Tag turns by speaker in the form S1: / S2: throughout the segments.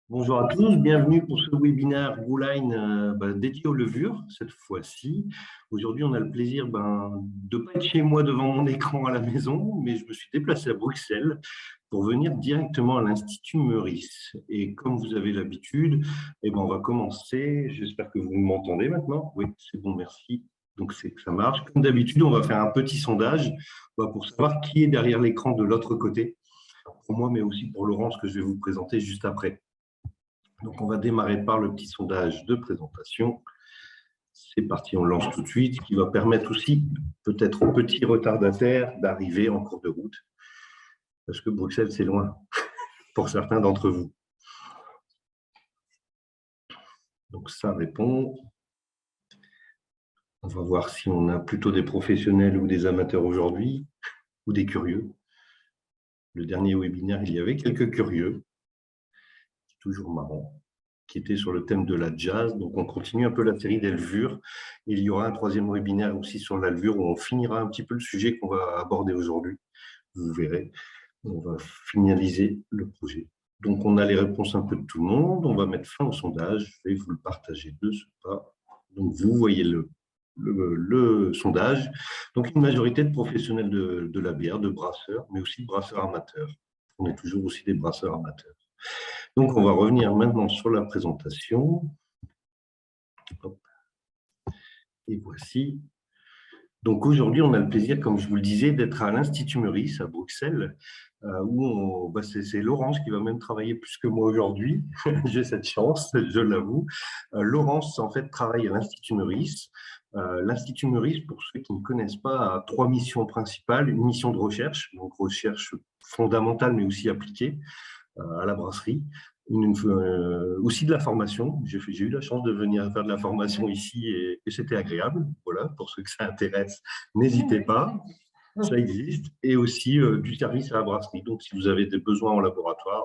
S1: Bonjour à tous, bienvenue pour ce webinaire Bouline dédié aux levures cette fois-ci. Aujourd'hui, on a le plaisir de ne pas être chez moi devant mon écran à la maison, mais je me suis déplacé à Bruxelles pour venir directement à l'Institut Meurice. Et comme vous avez l'habitude, on va commencer. J'espère que vous m'entendez maintenant. Oui, c'est bon, merci. Donc, c'est que ça marche. Comme d'habitude, on va faire un petit sondage pour savoir qui est derrière l'écran de l'autre côté, pour moi, mais aussi pour Laurence, que je vais vous présenter juste après. Donc, on va démarrer par le petit sondage de présentation. C'est parti, on lance tout de suite, qui va permettre aussi, peut-être aux petits retardataires, d'arriver en cours de route, parce que Bruxelles, c'est loin, pour certains d'entre vous. Donc, ça répond. On va voir si on a plutôt des professionnels ou des amateurs aujourd'hui, ou des curieux. Le dernier webinaire, il y avait quelques curieux. C'est toujours marrant, qui était sur le thème de la jazz. Donc, on continue un peu la série des levures. Il y aura un troisième webinaire aussi sur la levure où on finira un petit peu le sujet qu'on va aborder aujourd'hui. Vous verrez, on va finaliser le projet. Donc, on a les réponses un peu de tout le monde. On va mettre fin au sondage. Je vais vous le partager de ce pas. Donc, vous voyez le sondage. Donc, une majorité de professionnels de la bière, de brasseurs, mais aussi de brasseurs amateurs. On est toujours aussi des brasseurs amateurs. Donc, on va revenir maintenant sur la présentation. Hop. Et voici. Donc, aujourd'hui, on a le plaisir, comme je vous le disais, d'être à l'Institut Meurice, à Bruxelles, où c'est Laurence qui va même travailler plus que moi aujourd'hui. J'ai cette chance, je l'avoue. Laurence, en fait, travaille à l'Institut Meurice. L'Institut Meurice, pour ceux qui ne connaissent pas, a trois missions principales. Une mission de recherche, donc recherche fondamentale, mais aussi appliquée à la brasserie. Aussi de la formation. J'ai eu la chance de venir faire de la formation ici et c'était agréable. Voilà, pour ceux que ça intéresse, n'hésitez pas, ça existe. Et aussi du service à la brasserie. Donc, si vous avez des besoins en laboratoire,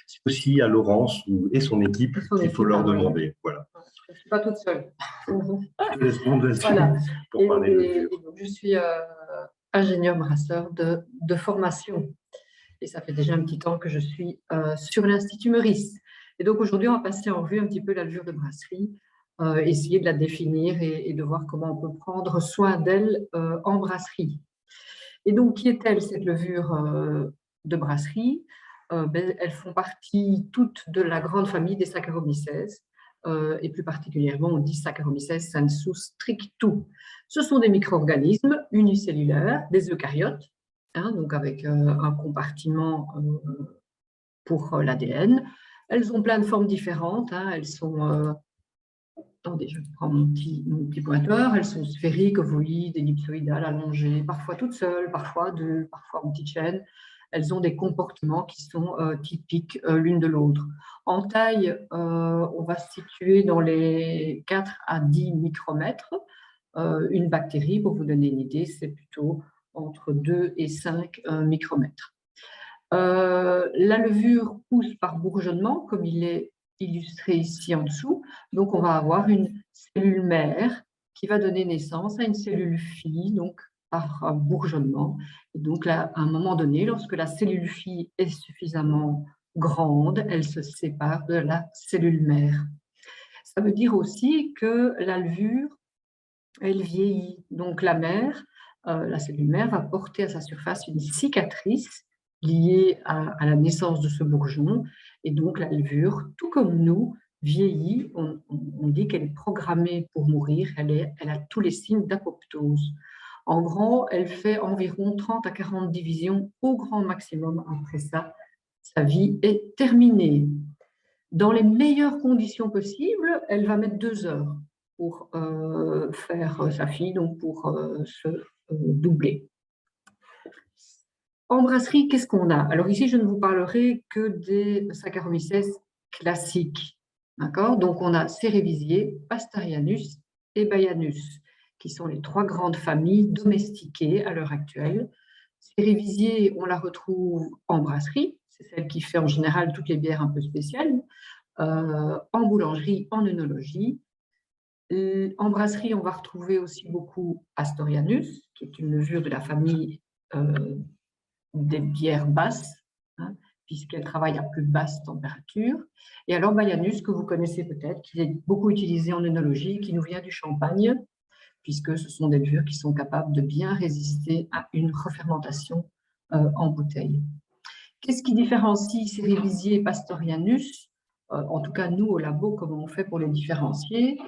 S1: c'est aussi à Laurence et son équipe qu'il faut leur demander. Voilà.
S2: Je ne suis pas toute seule.
S1: Je laisse
S2: Voilà.
S1: pour parler de
S2: Donc, je suis ingénieur brasseur de formation. Et ça fait déjà un petit temps que je suis sur l'Institut Meurice. Et donc aujourd'hui, on va passer en revue un petit peu la levure de brasserie, essayer de la définir et de voir comment on peut prendre soin d'elle en brasserie. Et donc, qui est-elle, cette levure de brasserie? Elles font partie toutes de la grande famille des Saccharomyces, et plus particulièrement, on dit Saccharomyces sensu strictu. Ce sont des micro-organismes unicellulaires, des eucaryotes, donc avec un compartiment pour l'ADN. Elles ont plein de formes différentes. Elles sont, attendez, je prends mon petit pointeur. Elles sont sphériques, ovoïdes, ellipsoïdales, allongées, parfois toutes seules, parfois deux, parfois en petite chaîne. Elles ont des comportements qui sont typiques l'une de l'autre. En taille, on va se situer dans les 4 à 10 micromètres. Une bactérie, pour vous donner une idée, c'est plutôt entre 2 et 5 micromètres. La levure pousse par bourgeonnement, comme il est illustré ici en dessous. Donc, on va avoir une cellule mère qui va donner naissance à une cellule fille, donc par bourgeonnement. Et donc, là, à un moment donné, lorsque la cellule fille est suffisamment grande, elle se sépare de la cellule mère. Ça veut dire aussi que la levure, elle vieillit. Donc, la mère, la cellule mère, va porter à sa surface une cicatrice liée à la naissance de ce bourgeon. Et donc, la levure, tout comme nous, vieillit. On dit qu'elle est programmée pour mourir. Elle a tous les signes d'apoptose. En gros, elle fait environ 30 à 40 divisions au grand maximum. Après ça, sa vie est terminée. Dans les meilleures conditions possibles, elle va mettre 2 heures pour faire sa fille, donc pour se doubler. En brasserie, qu'est-ce qu'on a? Alors ici, je ne vous parlerai que des Saccharomyces classiques. D'accord? Donc on a Cerevisiae, Pasterianus et Baianus, qui sont les 3 grandes familles domestiquées à l'heure actuelle. Cerevisiae, on la retrouve en brasserie, c'est celle qui fait en général toutes les bières un peu spéciales, en boulangerie, en œnologie. En brasserie, on va retrouver aussi beaucoup Astorianus, qui est une levure de la famille des bières basses, puisqu'elle travaille à plus basse température. Et alors Baianus, que vous connaissez peut-être, qui est beaucoup utilisé en œnologie, qui nous vient du Champagne, puisque ce sont des levures qui sont capables de bien résister à une refermentation en bouteille. Qu'est-ce qui différencie Cerevisiae et Pastorianus? En tout cas, nous, au labo, comment on fait pour les différencier?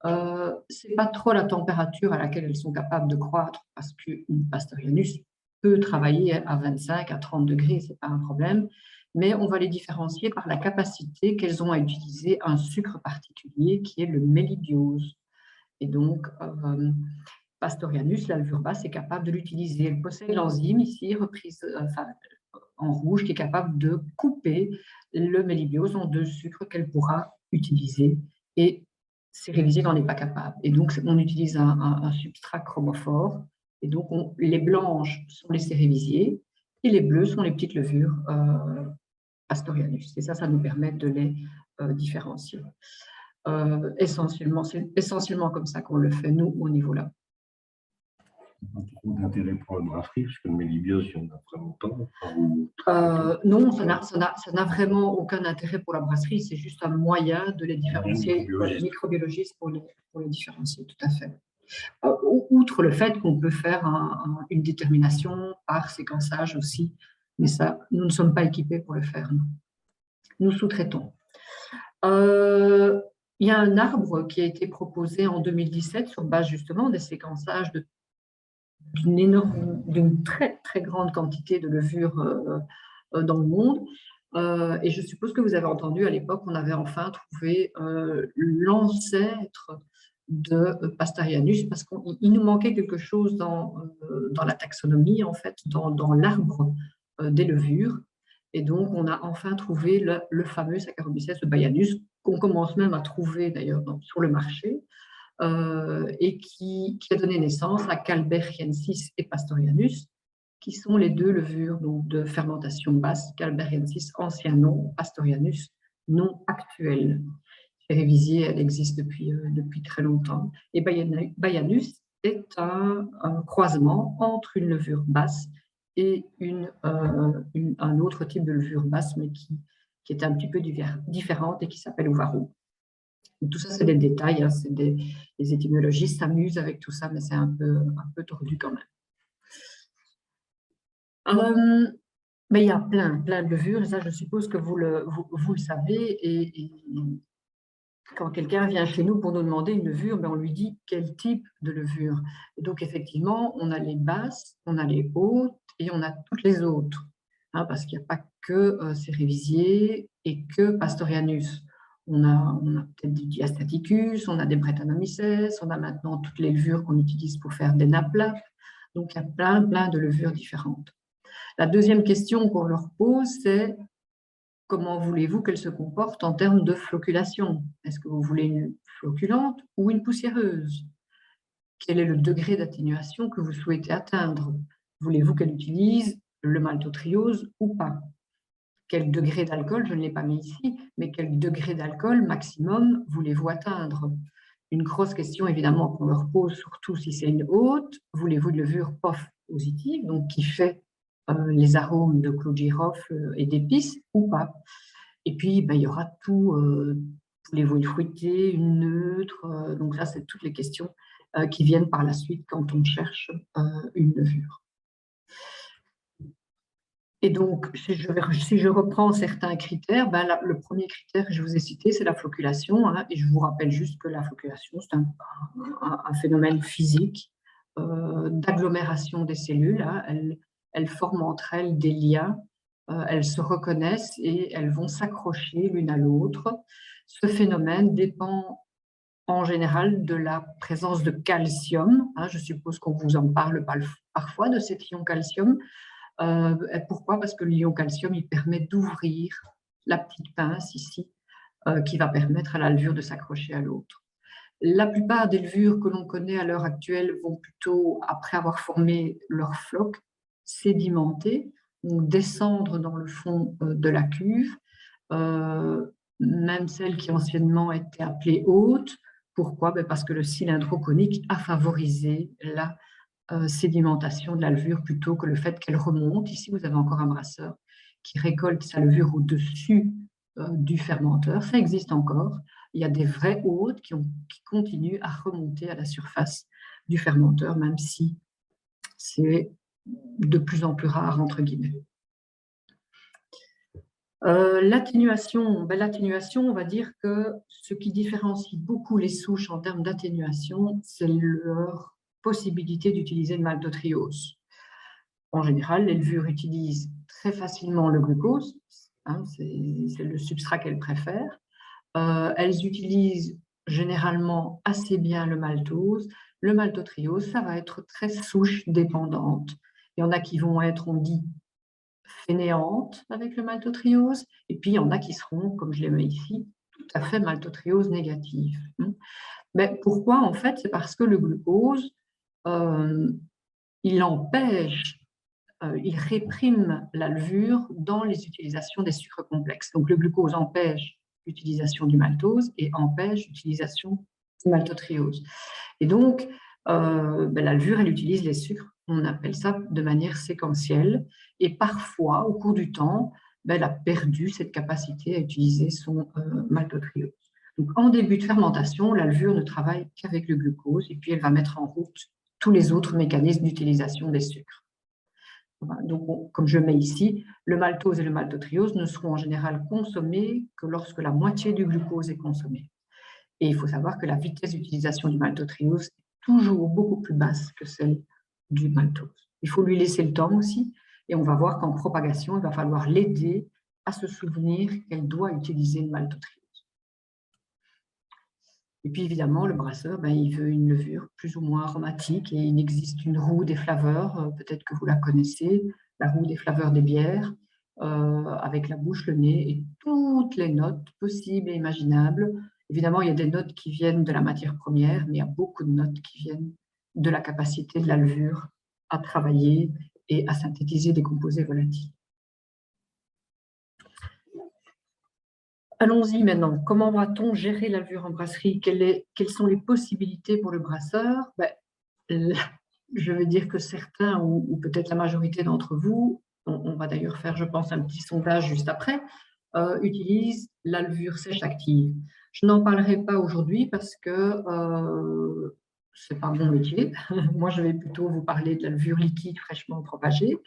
S2: Ce n'est pas trop la température à laquelle elles sont capables de croître, parce qu'une Pastorianus peut travailler à 25, à 30 degrés, ce n'est pas un problème, mais on va les différencier par la capacité qu'elles ont à utiliser un sucre particulier qui est le mélibiose. Et donc, Pastorianus, la levure basse, est capable de l'utiliser. Elle possède l'enzyme ici, reprise en rouge, qui est capable de couper le mélibiose en 2 sucres qu'elle pourra utiliser. Et Cerevisiae n'en est pas capable. Et donc, on utilise un substrat chromophore. Et donc, les blanches sont les Cerevisiae et les bleues sont les petites levures Pastorianus. Et ça nous permet de les différencier. C'est essentiellement comme ça qu'on le fait, nous, au niveau là.
S1: Pas trop d'intérêt pour la brasserie, parce que le mélibiose, il n'y en a vraiment
S2: pas. Non, ça n'a vraiment aucun intérêt pour la brasserie, c'est juste un moyen de les différencier, microbiologiste pour les différencier, tout à fait. Outre le fait qu'on peut faire une détermination par séquençage aussi, mais ça, nous ne sommes pas équipés pour le faire. Nous sous-traitons. Il y a un arbre qui a été proposé en 2017 sur base justement des séquençages d'une très, très grande quantité de levures dans le monde. Et je suppose que vous avez entendu à l'époque, on avait enfin trouvé l'ancêtre de Pastorianus, parce qu'il nous manquait quelque chose dans la taxonomie, en fait, dans l'arbre des levures. Et donc, on a enfin trouvé le fameux Saccharomyces de Baianus, qu'on commence même à trouver d'ailleurs sur le marché, et qui a donné naissance à Calberiensis et Pastorianus, qui sont les 2 levures donc, de fermentation basse, Calberiensis ancien nom, Pastorianus nom actuel. Cerevisiae, elle existe depuis très longtemps. Et Baianus est un croisement entre une levure basse et un autre type de levure basse, mais qui est un petit peu différente et qui s'appelle Uvaro. Tout ça, c'est des détails, hein, les étymologistes s'amusent avec tout ça, mais c'est un peu tordu quand même. Mais il y a plein de levures, et ça, je suppose que vous le savez, et quand quelqu'un vient chez nous pour nous demander une levure, ben on lui dit quel type de levure. Et donc, effectivement, on a les basses, on a les hautes, et on a toutes les autres, hein, parce qu'il n'y a pas que Cerevisiae et que Pastorianus. On a peut-être du Diastaticus, on a des Brettanomyces, on a maintenant toutes les levures qu'on utilise pour faire des naplats. Donc, il y a plein de levures différentes. La deuxième question qu'on leur pose, c'est comment voulez-vous qu'elle se comporte en termes de floculation? Est-ce que vous voulez une floculante ou une poussiéreuse? Quel est le degré d'atténuation que vous souhaitez atteindre? Voulez-vous qu'elle utilise le maltodextrose ou pas? Quel degré d'alcool, je ne l'ai pas mis ici, mais quel degré d'alcool maximum voulez-vous atteindre? Une grosse question évidemment qu'on leur pose, surtout si c'est une haute, voulez-vous une levure POF positive, donc qui fait les arômes de clou de girofle et d'épices ou pas? Et puis, ben, il y aura tout, voulez-vous une fruitée, une neutre, donc ça, c'est toutes les questions qui viennent par la suite quand on cherche une levure. Et donc, si je reprends certains critères, ben le premier critère que je vous ai cité, c'est la floculation, hein, et je vous rappelle juste que la floculation, c'est un phénomène physique d'agglomération des cellules, hein. Elles forment entre elles des liens, elles se reconnaissent et elles vont s'accrocher l'une à l'autre. Ce phénomène dépend en général de la présence de calcium, hein. Je suppose qu'on vous en parle parfois de cet ion calcium. Pourquoi? Parce que l'ion calcium, il permet d'ouvrir la petite pince ici, qui va permettre à la levure de s'accrocher à l'autre. La plupart des levures que l'on connaît à l'heure actuelle vont plutôt, après avoir formé leur floc, sédimenter, donc descendre dans le fond de la cuve, même celles qui anciennement étaient appelées hautes. Pourquoi? Parce que le cylindro conique a favorisé la sédimentation de la levure plutôt que le fait qu'elle remonte. Ici, vous avez encore un brasseur qui récolte sa levure au-dessus du fermenteur. Ça existe encore. Il y a des vraies hôtes qui continuent à remonter à la surface du fermenteur, même si c'est de plus en plus rare, entre guillemets. L'atténuation, on va dire que ce qui différencie beaucoup les souches en termes d'atténuation, c'est leur possibilité d'utiliser le maltodextrose. En général, les levures utilisent très facilement le glucose, hein, c'est le substrat qu'elles préfèrent. Elles utilisent généralement assez bien le maltose. Le maltotriose, ça va être très souche dépendante. Il y en a qui vont être, on dit, fainéantes avec le maltotriose, et puis il y en a qui seront, comme je les mets ici, tout à fait maltotriose négative. Mais pourquoi? En fait, c'est parce que le glucose, il empêche, il réprime la levure dans les utilisations des sucres complexes. Donc le glucose empêche l'utilisation du maltose et empêche l'utilisation du maltotriose. Et donc, la levure, elle utilise les sucres, on appelle ça de manière séquentielle, et parfois, au cours du temps, elle a perdu cette capacité à utiliser son maltotriose. Donc, en début de fermentation, la levure ne travaille qu'avec le glucose, et puis elle va mettre en route tous les autres mécanismes d'utilisation des sucres. Donc, comme je mets ici, le maltose et le maltotriose ne seront en général consommés que lorsque la moitié du glucose est consommée. Et il faut savoir que la vitesse d'utilisation du maltotriose est toujours beaucoup plus basse que celle du maltose. Il faut lui laisser le temps aussi, et on va voir qu'en propagation, il va falloir l'aider à se souvenir qu'elle doit utiliser le maltotriose. Et puis évidemment, le brasseur, il veut une levure plus ou moins aromatique, et il existe une roue des flaveurs, peut-être que vous la connaissez, la roue des flaveurs des bières, avec la bouche, le nez et toutes les notes possibles et imaginables. Évidemment, il y a des notes qui viennent de la matière première, mais il y a beaucoup de notes qui viennent de la capacité de la levure à travailler et à synthétiser des composés volatiles. Allons-y maintenant. Comment va-t-on gérer la levure en brasserie? Quelles sont les possibilités pour le brasseur? Je vais dire que certains, ou peut-être la majorité d'entre vous, on va d'ailleurs faire, je pense, un petit sondage juste après, utilisent la levure sèche active. Je n'en parlerai pas aujourd'hui parce que ce n'est pas mon métier. Moi, je vais plutôt vous parler de la levure liquide fraîchement propagée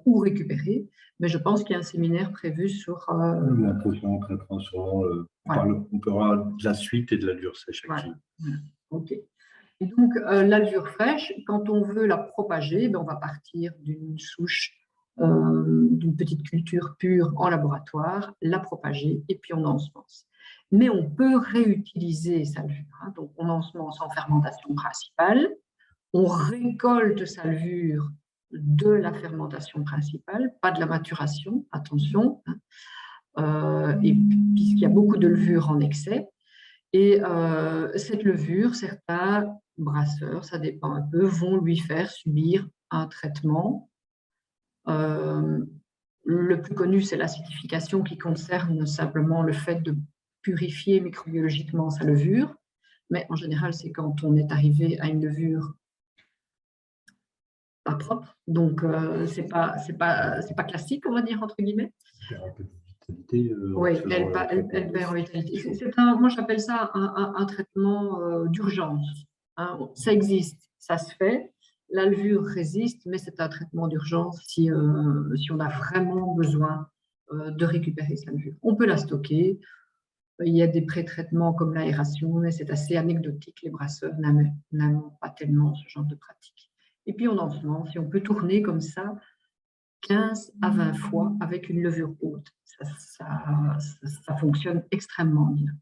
S2: ou récupérée. Mais je pense qu'il y a un séminaire prévu sur…
S1: La prochaine, on traitera sûrement, on parlera de la suite et de la levure sèche active.
S2: Voilà. OK. Et donc, la levure fraîche, quand on veut la propager, on va partir d'une souche, d'une petite culture pure en laboratoire, la propager et puis on ensemence. Mais on peut réutiliser sa levure. Donc, on ensemence en fermentation principale, on récolte sa levure de la fermentation principale, pas de la maturation, attention, et puisqu'il y a beaucoup de levure en excès. Et cette levure, certains brasseurs, ça dépend un peu, vont lui faire subir un traitement. Le plus connu, c'est l'acidification qui concerne simplement le fait de purifier microbiologiquement sa levure. Mais en général, c'est quand on est arrivé à une levure pas propre. Donc, c'est pas classique, on va dire, entre guillemets. Oui, elle perd en vitalité. Moi, j'appelle ça un traitement d'urgence. Ça existe, ça se fait. La levure résiste, mais c'est un traitement d'urgence si on a vraiment besoin de récupérer sa levure. On peut la stocker. Il y a des pré-traitements comme l'aération, mais c'est assez anecdotique. Les brasseurs n'aiment pas tellement ce genre de pratique. Et puis, on ensemence, si on peut tourner comme ça 15 à 20 fois avec une levure haute. Ça fonctionne extrêmement bien.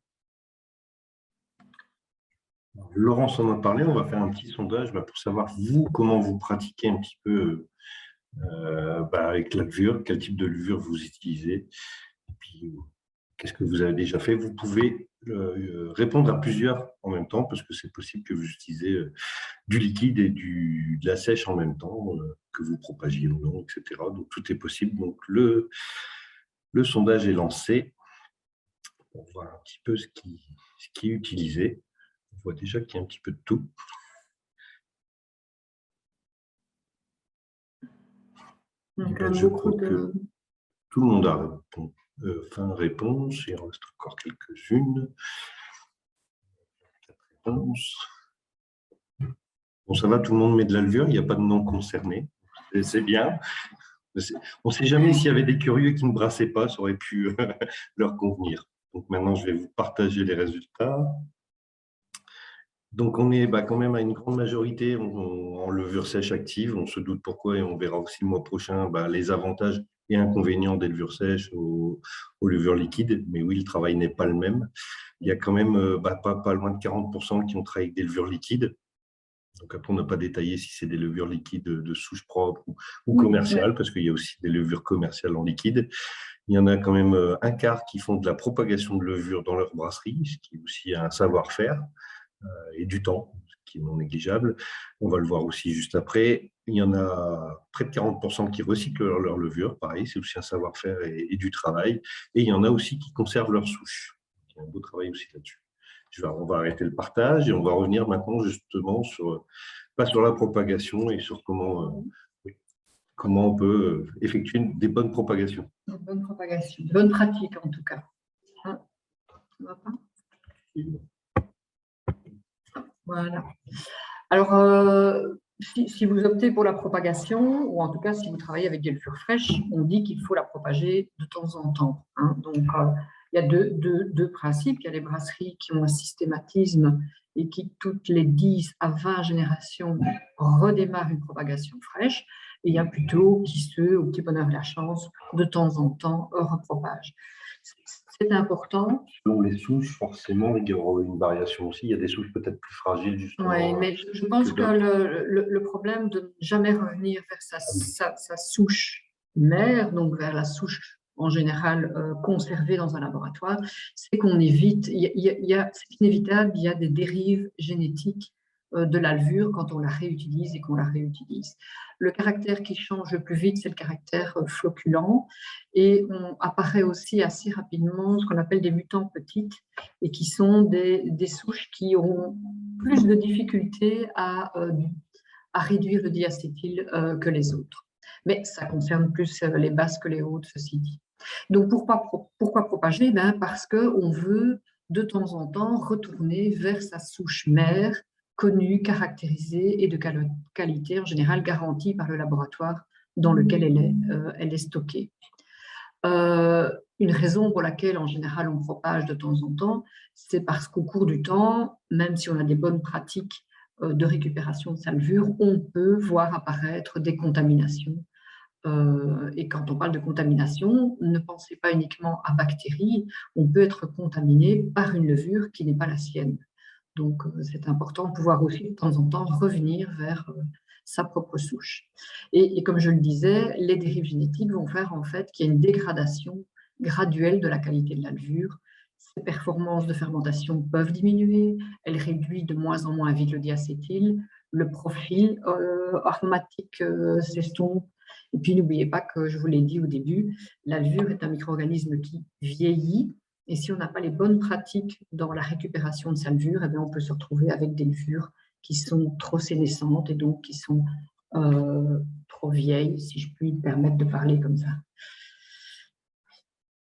S1: Laurence en a parlé, on va faire un petit sondage pour savoir, vous, comment vous pratiquez un petit peu avec la levure, quel type de levure vous utilisez, et puis qu'est-ce que vous avez déjà fait. Vous pouvez répondre à plusieurs en même temps, parce que c'est possible que vous utilisez du liquide et de la sèche en même temps, que vous propagiez ou non, etc. Donc, tout est possible. Donc, le sondage est lancé. On voit un petit peu ce qui est utilisé. On voit déjà qu'il y a un petit peu de tout.
S2: Donc, beaucoup
S1: Tout le monde a fin de réponse. Il en reste encore quelques-unes. 4 réponses. Bon, ça va, tout le monde met de la levure, il n'y a pas de non concerné. C'est bien. On ne sait jamais s'il y avait des curieux qui ne brassaient pas, ça aurait pu leur convenir. Donc maintenant, je vais vous partager les résultats. Donc on est quand même à une grande majorité en levure sèche active. On se doute pourquoi et on verra aussi le mois prochain les avantages et inconvénients des levures sèches aux levures liquides. Mais oui, le travail n'est pas le même. Il y a quand même pas loin de 40% qui ont travaillé avec des levures liquides. Donc après, on n'a pas détaillé si c'est des levures liquides de souche propre ou commerciales, parce qu'il y a aussi des levures commerciales en liquide. Il y en a quand même un quart qui font de la propagation de levure dans leur brasserie, ce qui est aussi un savoir-faire et du temps, ce qui est non négligeable. On va le voir aussi juste après. Il y en a près de 40% qui recyclent leur levure, pareil, c'est aussi un savoir-faire et du travail. Et il y en a aussi qui conservent leur souche. Il y a un beau travail aussi là-dessus. On va arrêter le partage et on va revenir maintenant justement sur la propagation et sur comment on peut effectuer des bonnes propagations.
S2: Une bonne propagation, de bonnes pratiques en tout cas. Hein, ça va pas ? Voilà. Alors, si vous optez pour la propagation, ou en tout cas si vous travaillez avec des levures fraîches, on dit qu'il faut la propager de temps en temps. Hein. Donc, il y a deux principes. Il y a les brasseries qui ont un systématisme et qui, toutes les 10 à 20 générations, redémarrent une propagation fraîche. Et il y a plutôt qui, ceux au petit bonheur de la chance, de temps en temps, repropagent. C'est important.
S1: Selon les souches, forcément, il y aura une variation aussi. Il y a des souches peut-être plus fragiles, justement.
S2: Oui, mais je pense que le problème de ne jamais revenir vers sa souche mère, donc vers la souche en général conservée dans un laboratoire, c'est qu'on évite, c'est inévitable, il y a des dérives génétiques de la levure quand on la réutilise et qu'on la réutilise. Le caractère qui change le plus vite, c'est le caractère floculent, et on apparaît aussi assez rapidement ce qu'on appelle des mutants petites, et qui sont des souches qui auront plus de difficultés à réduire le diacétyl que les autres. Mais ça concerne plus les basses que les hautes, ceci dit. Donc, pourquoi propager ? Parce qu'on veut de temps en temps retourner vers sa souche mère, connue, caractérisée et de qualité en général garantie par le laboratoire dans lequel elle est stockée. Une raison pour laquelle, en général, on propage de temps en temps, c'est parce qu'au cours du temps, même si on a des bonnes pratiques de récupération de sa levure, on peut voir apparaître des contaminations. Et quand on parle de contamination, ne pensez pas uniquement à bactéries, on peut être contaminé par une levure qui n'est pas la sienne. Donc, c'est important de pouvoir aussi de temps en temps revenir vers sa propre souche. Et comme je le disais, les dérives génétiques vont faire en fait qu'il y a une dégradation graduelle de la qualité de la levure. Ses performances de fermentation peuvent diminuer, elle réduit de moins en moins vite le diacétyl, le profil aromatique s'estompe. Et puis, n'oubliez pas que je vous l'ai dit au début, la levure est un micro-organisme qui vieillit. Et si on n'a pas les bonnes pratiques dans la récupération de sa levure, eh bien, on peut se retrouver avec des levures qui sont trop sénescentes et donc qui sont trop vieilles, si je puis me permettre de parler comme ça.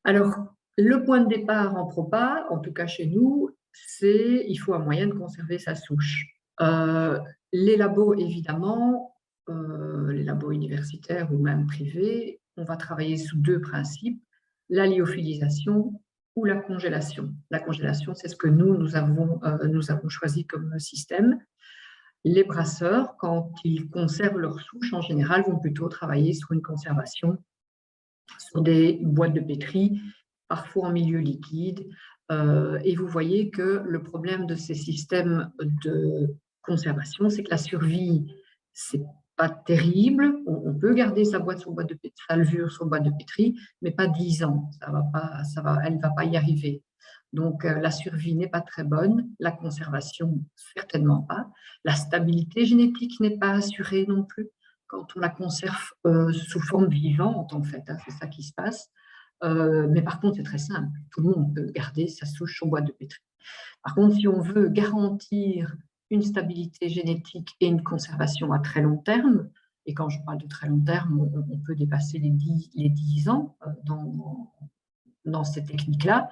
S2: Alors, le point de départ en propa, en tout cas chez nous, c'est il faut un moyen de conserver sa souche. Les labos, évidemment, les labos universitaires ou même privés, on va travailler sous 2 principes, la lyophilisation ou la congélation. La congélation, c'est ce que nous avons choisi comme système. Les brasseurs, quand ils conservent leur souche, en général, vont plutôt travailler sur une conservation sur des boîtes de pétri, parfois en milieu liquide. Et vous voyez que le problème de ces systèmes de conservation, c'est que la survie, c'est pas terrible. On peut garder sa levure sur boîte de pétri, mais pas 10 ans. Elle ne va pas y arriver. Donc, la survie n'est pas très bonne, la conservation, certainement pas. La stabilité génétique n'est pas assurée non plus quand on la conserve sous forme vivante, en fait. Hein, c'est ça qui se passe. Mais par contre, c'est très simple. Tout le monde peut garder sa souche sur boîte de pétri. Par contre, si on veut garantir une stabilité génétique et une conservation à très long terme, Et quand je parle de très long terme, on peut dépasser les 10 ans dans ces techniques-là.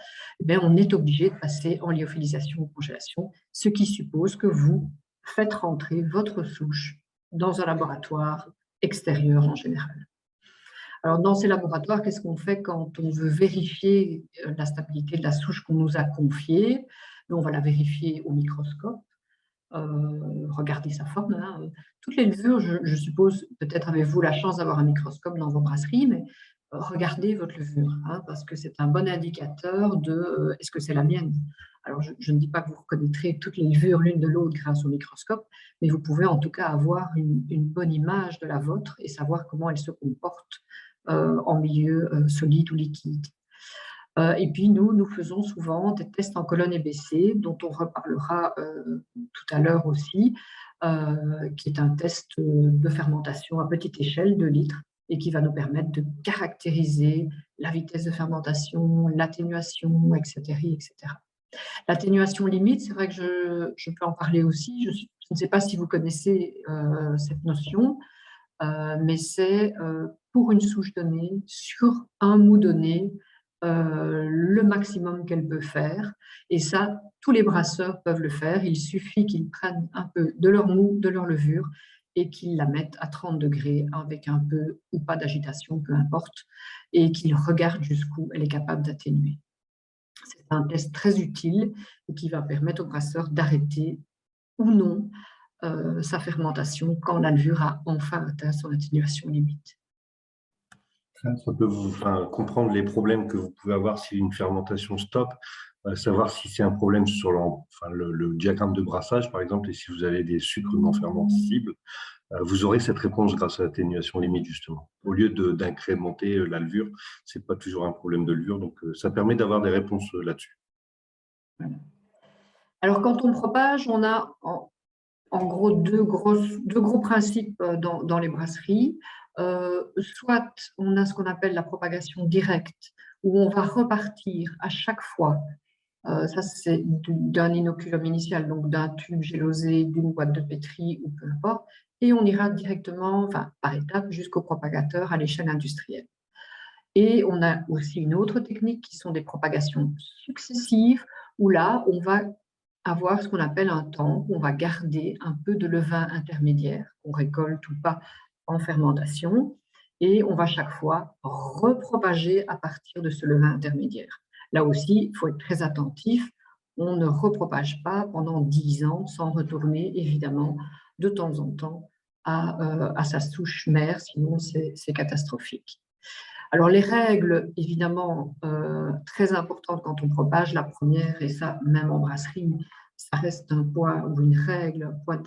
S2: On est obligé de passer en lyophilisation ou congélation, ce qui suppose que vous faites rentrer votre souche dans un laboratoire extérieur en général. Alors, dans ces laboratoires, qu'est-ce qu'on fait quand on veut vérifier la stabilité de la souche qu'on nous a confiée? On va la vérifier au microscope, regarder sa forme. Hein. Toutes les levures, je suppose, peut-être avez-vous la chance d'avoir un microscope dans vos brasseries, mais regardez votre levure, hein, parce que c'est un bon indicateur de est-ce que c'est la mienne? Alors, je ne dis pas que vous reconnaîtrez toutes les levures l'une de l'autre grâce au microscope, mais vous pouvez en tout cas avoir une bonne image de la vôtre et savoir comment elle se comporte en milieu solide ou liquide. Et puis, nous faisons souvent des tests en colonne ébaissée, dont on reparlera tout à l'heure aussi, qui est un test de fermentation à petite échelle, 2 litres, et qui va nous permettre de caractériser la vitesse de fermentation, l'atténuation, etc., etc. L'atténuation limite, c'est vrai que je peux en parler aussi. Je ne sais pas si vous connaissez cette notion, mais c'est pour une souche donnée, sur un mou donné, le maximum qu'elle peut faire. Et ça, tous les brasseurs peuvent le faire. Il suffit qu'ils prennent un peu de leur mou, de leur levure, et qu'ils la mettent à 30 degrés avec un peu ou pas d'agitation, peu importe, et qu'ils regardent jusqu'où elle est capable d'atténuer. C'est un test très utile et qui va permettre au brasseur d'arrêter ou non sa fermentation quand la levure a enfin atteint son atténuation limite.
S1: Ça peut vous comprendre les problèmes que vous pouvez avoir si une fermentation stoppe, savoir si c'est un problème sur le diagramme de brassage, par exemple, et si vous avez des sucres non fermentibles, vous aurez cette réponse grâce à l'atténuation limite, justement. Au lieu d'incrémenter la levure, ce n'est pas toujours un problème de levure, donc ça permet d'avoir des réponses là-dessus.
S2: Voilà. Alors, quand on propage, on a en gros deux gros principes dans les brasseries. Soit on a ce qu'on appelle la propagation directe, où on va repartir à chaque fois, ça c'est d'un inoculum initial, donc d'un tube gélosé, d'une boîte de pétri ou peu importe, et on ira directement, par étapes, jusqu'au propagateur à l'échelle industrielle. Et on a aussi une autre technique qui sont des propagations successives, où là, on va avoir ce qu'on appelle un temps, où on va garder un peu de levain intermédiaire, qu'on récolte ou pas en fermentation, et on va chaque fois repropager à partir de ce levain intermédiaire. Là aussi, il faut être très attentif, on ne repropage pas pendant 10 ans sans retourner évidemment de temps en temps à sa souche mère, sinon c'est catastrophique. Alors, les règles, évidemment, très importantes quand on propage, la première, et ça, même en brasserie, ça reste un point ou une règle, un point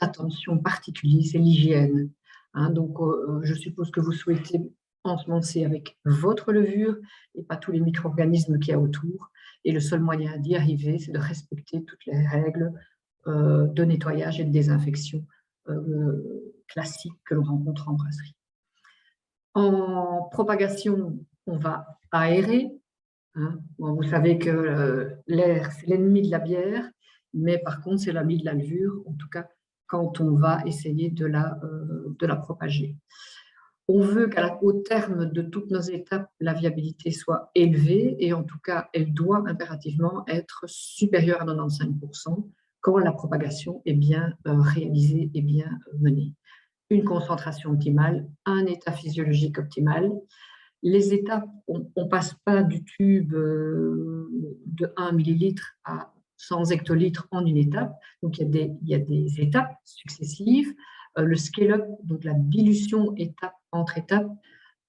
S2: d'attention particulier, c'est l'hygiène. Hein, donc, je suppose que vous souhaitez ensemencer avec votre levure et pas tous les micro-organismes qu'il y a autour. Et le seul moyen d'y arriver, c'est de respecter toutes les règles de nettoyage et de désinfection classiques que l'on rencontre en brasserie. En propagation, on va aérer. Hein. Bon, vous savez que l'air, c'est l'ennemi de la bière, mais par contre, c'est l'ami de la levure, en tout cas quand on va essayer de la propager. On veut qu'au terme de toutes nos étapes, la viabilité soit élevée et en tout cas, elle doit impérativement être supérieure à 95% quand la propagation est bien réalisée et bien menée. Une concentration optimale, un état physiologique optimal. Les étapes, on ne passe pas du tube de 1 millilitre à 100 hectolitres en une étape. Donc, il y a des étapes successives. Le scale-up, donc la dilution étape entre étapes,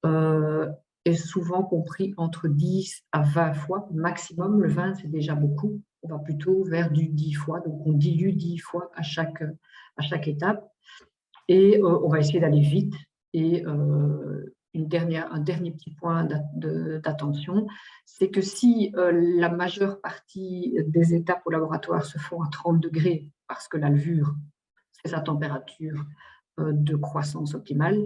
S2: est souvent compris entre 10 à 20 fois maximum. Le 20, c'est déjà beaucoup. On va plutôt vers du 10 fois. Donc, on dilue 10 fois à chaque étape. Et on va essayer d'aller vite. Et un dernier petit point d'attention, c'est que si la majeure partie des étapes au laboratoire se font à 30 degrés, parce que la levure, c'est sa température de croissance optimale,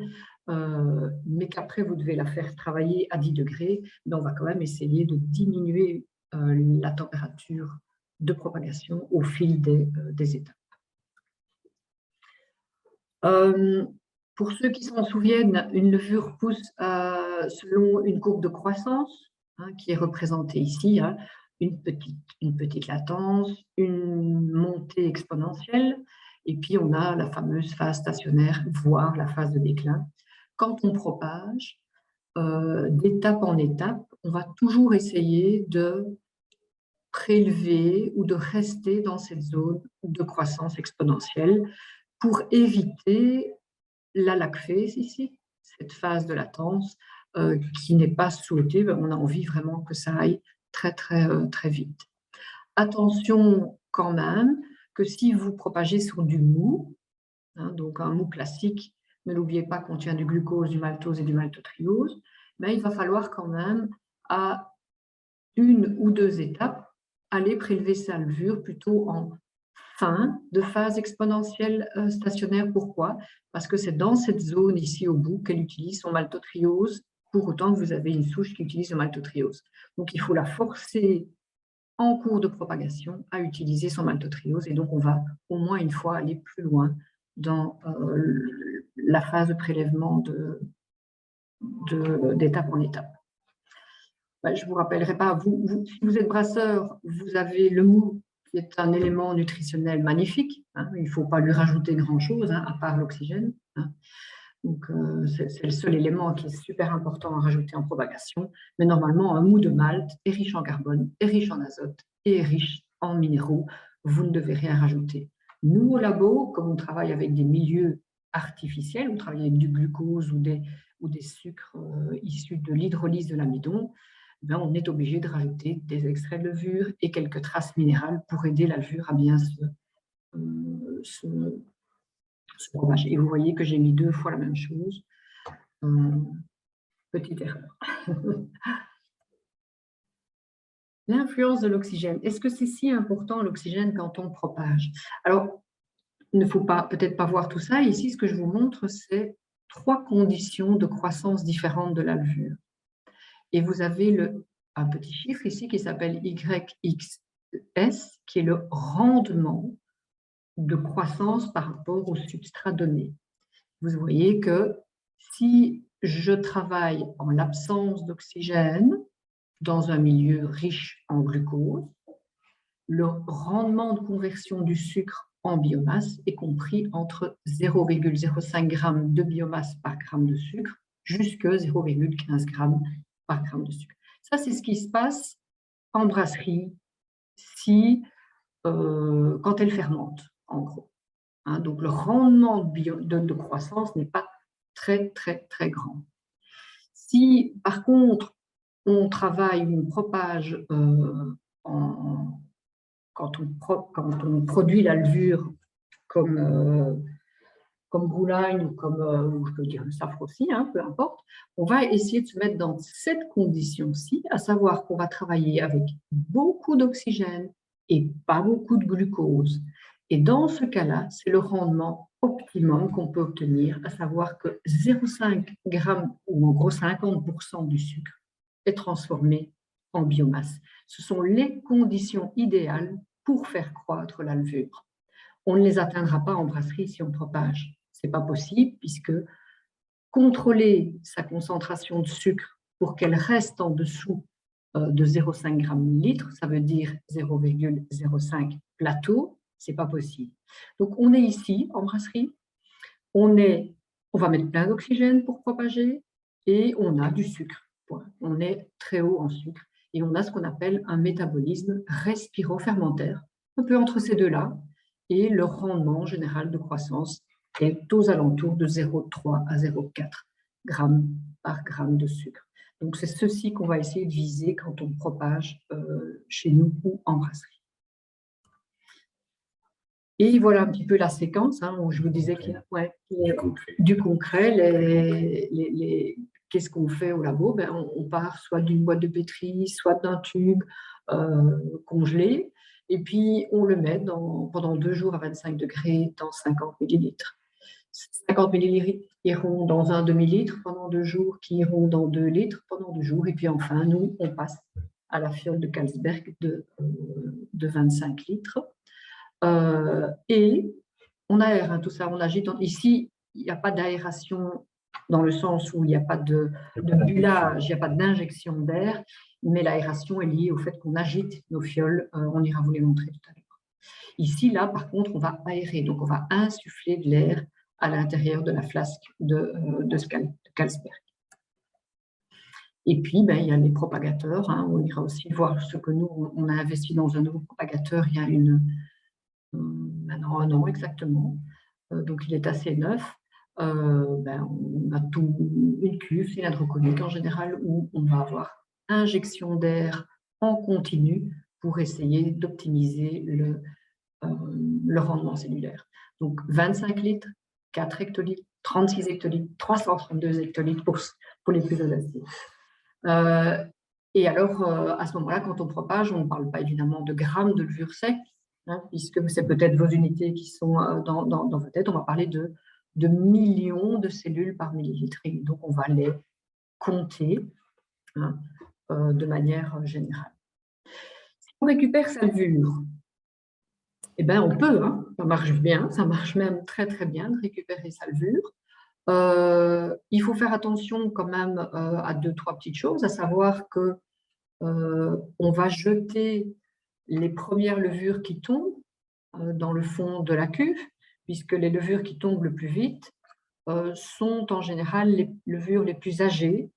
S2: mais qu'après vous devez la faire travailler à 10 degrés, on va quand même essayer de diminuer la température de propagation au fil des étapes. Pour ceux qui s'en souviennent, une levure pousse selon une courbe de croissance qui est représentée ici, une petite latence, une montée exponentielle, et puis on a la fameuse phase stationnaire, voire la phase de déclin. Quand on propage, d'étape en étape, on va toujours essayer de prélever ou de rester dans cette zone de croissance exponentielle pour éviter la lag phase ici, cette phase de latence qui n'est pas souhaitée. On a envie vraiment que ça aille très vite. Attention quand même que si vous propagez sur du mou, donc un mou classique, ne l'oubliez pas, contient du glucose, du maltose et du maltotriose, mais il va falloir quand même à une ou deux étapes aller prélever sa levure plutôt en fin de phase exponentielle stationnaire. Pourquoi? Parce que c'est dans cette zone ici au bout qu'elle utilise son maltotriose, pour autant que vous avez une souche qui utilise le maltotriose. Donc il faut la forcer en cours de propagation à utiliser son maltotriose, et donc on va au moins une fois aller plus loin dans la phase de prélèvement d'étape en étape. Je ne vous rappellerai pas, si vous êtes brasseur, vous avez le mou qui est un élément nutritionnel magnifique. Il ne faut pas lui rajouter grand-chose, à part l'oxygène. Donc, c'est le seul élément qui est super important à rajouter en propagation. Mais normalement, un mou de malt est riche en carbone, est riche en azote et est riche en minéraux. Vous ne devez rien rajouter. Nous, au labo, comme on travaille avec des milieux artificiels, on travaille avec du glucose ou des sucres issus de l'hydrolyse de l'amidon, on est obligé de rajouter des extraits de levure et quelques traces minérales pour aider la levure à bien se propager. Et vous voyez que j'ai mis 2 fois la même chose. Petite erreur. L'influence de l'oxygène. Est-ce que c'est si important l'oxygène quand on propage? Alors, il ne faut peut-être pas voir tout ça. Ici, ce que je vous montre, c'est 3 conditions de croissance différentes de la levure. Et vous avez un petit chiffre ici qui s'appelle YXS, qui est le rendement de croissance par rapport au substrat donné. Vous voyez que si je travaille en l'absence d'oxygène dans un milieu riche en glucose, le rendement de conversion du sucre en biomasse est compris entre 0,05 g de biomasse par gramme de sucre jusqu'à 0,15 g par gramme de sucre. Ça, c'est ce qui se passe en brasserie quand elle fermente, en gros. Donc, le rendement de croissance n'est pas très grand. Si, par contre, on travaille ou on propage quand on produit la levure comme Boulogne ou je peux dire le Safre aussi, peu importe, on va essayer de se mettre dans cette condition-ci, à savoir qu'on va travailler avec beaucoup d'oxygène et pas beaucoup de glucose. Et dans ce cas-là, c'est le rendement optimum qu'on peut obtenir, à savoir que 0,5 g ou en gros 50% du sucre est transformé en biomasse. Ce sont les conditions idéales pour faire croître la levure. On ne les atteindra pas en brasserie si on propage. Ce n'est pas possible puisque contrôler sa concentration de sucre pour qu'elle reste en dessous de 0,5 g/litre, ça veut dire 0,05 plateau, ce n'est pas possible. Donc, on est ici en brasserie, on va mettre plein d'oxygène pour propager et on a du sucre. On est très haut en sucre et on a ce qu'on appelle un métabolisme respiro-fermentaire, un peu entre ces deux-là, et le rendement général de croissance est aux alentours de 0,3 à 0,4 g par gramme de sucre. Donc, c'est ceci qu'on va essayer de viser quand on propage chez nous ou en brasserie. Et voilà un petit peu la séquence où je vous disais qu'il y a du concret. Qu'est-ce qu'on fait au labo? On part soit d'une boîte de pétri, soit d'un tube congelé, et puis on le met pendant 2 jours à 25 degrés dans 50 millilitres. 50 millilitres iront dans un demi-litre pendant 2 jours, qui iront dans 2 litres pendant 2 jours, et puis enfin, nous, on passe à la fiole de Carlsberg de 25 litres. Et on aère tout ça, on agite. Ici, il n'y a pas d'aération dans le sens où il n'y a pas de bullage, il n'y a pas d'injection d'air, mais l'aération est liée au fait qu'on agite nos fioles. On ira vous les montrer tout à l'heure. Ici, là, par contre, on va aérer, donc on va insuffler de l'air à l'intérieur de la flasque de Carlsberg. Et puis, il y a les propagateurs. Hein. On ira aussi voir ce que nous, on a investi dans un nouveau propagateur il y a maintenant un an exactement. Donc, il est assez neuf. On a une cuve cylindroconique en général où on va avoir injection d'air en continu pour essayer d'optimiser le rendement cellulaire. Donc, 25 litres, 4 hectolitres, 36 hectolitres, 332 hectolitres pour les plus audacieux. Et alors, à ce moment-là, quand on propage, on ne parle pas évidemment de grammes de levure sec, hein, puisque c'est peut-être vos unités qui sont dans vos têtes. On va parler de millions de cellules par millilitre. Et donc, on va les compter, hein, de manière générale. Si on récupère sa levure, eh bien, on peut, hein, ça marche bien, ça marche même très très bien de récupérer sa levure. Il faut faire attention quand même à 2-3 petites choses, à savoir que on va jeter les premières levures qui tombent dans le fond de la cuve, puisque les levures qui tombent le plus vite sont en général les levures les plus âgées,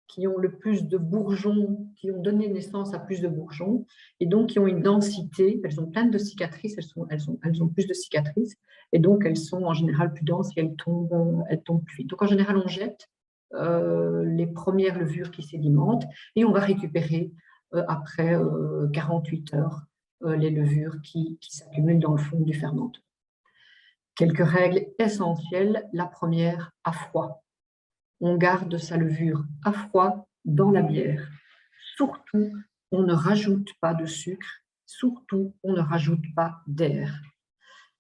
S2: qui ont le plus de bourgeons, qui ont donné naissance à plus de bourgeons, et donc qui ont une densité, elles ont plein de cicatrices, elles ont plus de cicatrices, et donc elles sont en général plus denses et elles tombent plus vite. Donc en général, on jette les premières levures qui sédimentent, et on va récupérer après 48 heures les levures qui s'accumulent dans le fond du fermenteur. Quelques règles essentielles. La première, à froid. On garde sa levure à froid dans la bière. Surtout, on ne rajoute pas de sucre. Surtout, on ne rajoute pas d'air.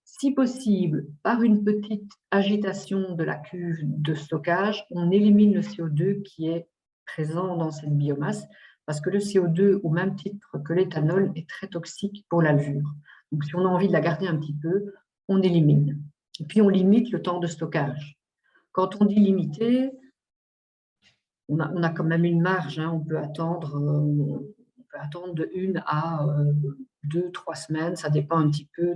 S2: Si possible, par une petite agitation de la cuve de stockage, on élimine le CO2 qui est présent dans cette biomasse, parce que le CO2, au même titre que l'éthanol, est très toxique pour la levure. Donc, si on a envie de la garder un petit peu, on élimine. Et puis, on limite le temps de stockage. Quand on dit limiter, on a quand même une marge, hein. On peut attendre de 1 à 2-3 semaines, ça dépend un petit peu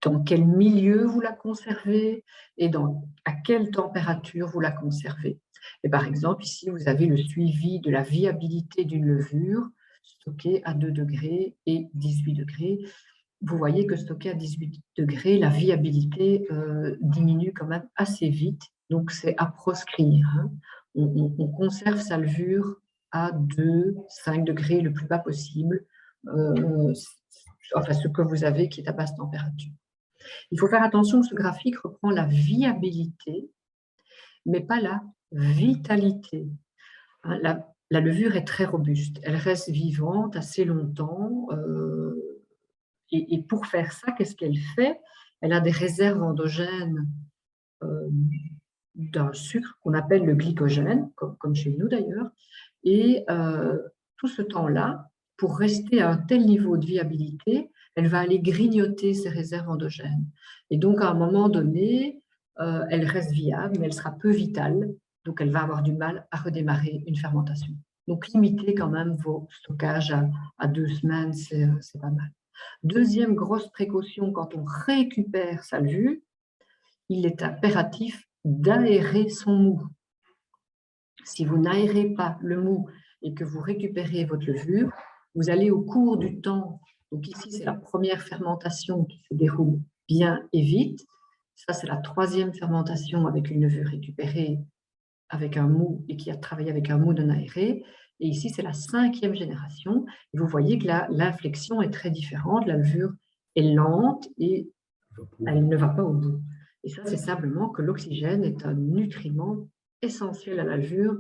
S2: dans quel milieu vous la conservez et à quelle température vous la conservez. Et par exemple, ici, vous avez le suivi de la viabilité d'une levure stockée à 2 degrés et 18 degrés. Vous voyez que stocké à 18 degrés, la viabilité diminue quand même assez vite, donc c'est à proscrire. Hein. On conserve sa levure à 2-5 degrés le plus bas possible, enfin ce que vous avez qui est à basse température. Il faut faire attention, ce graphique reprend la viabilité, mais pas la vitalité. Hein, la levure est très robuste, elle reste vivante assez longtemps. Et pour faire ça, qu'est-ce qu'elle fait? Elle a des réserves endogènes d'un sucre qu'on appelle le glycogène, comme chez nous d'ailleurs. Et tout ce temps-là, pour rester à un tel niveau de viabilité, elle va aller grignoter ses réserves endogènes. Et donc, à un moment donné, elle reste viable, mais elle sera peu vitale. Donc, elle va avoir du mal à redémarrer une fermentation. Donc, limitez quand même vos stockages à 2 semaines, c'est pas mal. Deuxième grosse précaution, quand on récupère sa levure, il est impératif d'aérer son mou. Si vous n'aérez pas le mou et que vous récupérez votre levure, vous allez au cours du temps, donc ici c'est la première fermentation qui se déroule bien et vite, ça c'est la 3e fermentation avec une levure récupérée avec un mou et qui a travaillé avec un mou non aéré, et ici c'est la 5e génération, et vous voyez que l'inflexion est très différente, la levure est lente et elle ne va pas au bout. Et ça, c'est simplement que l'oxygène est un nutriment essentiel à la levure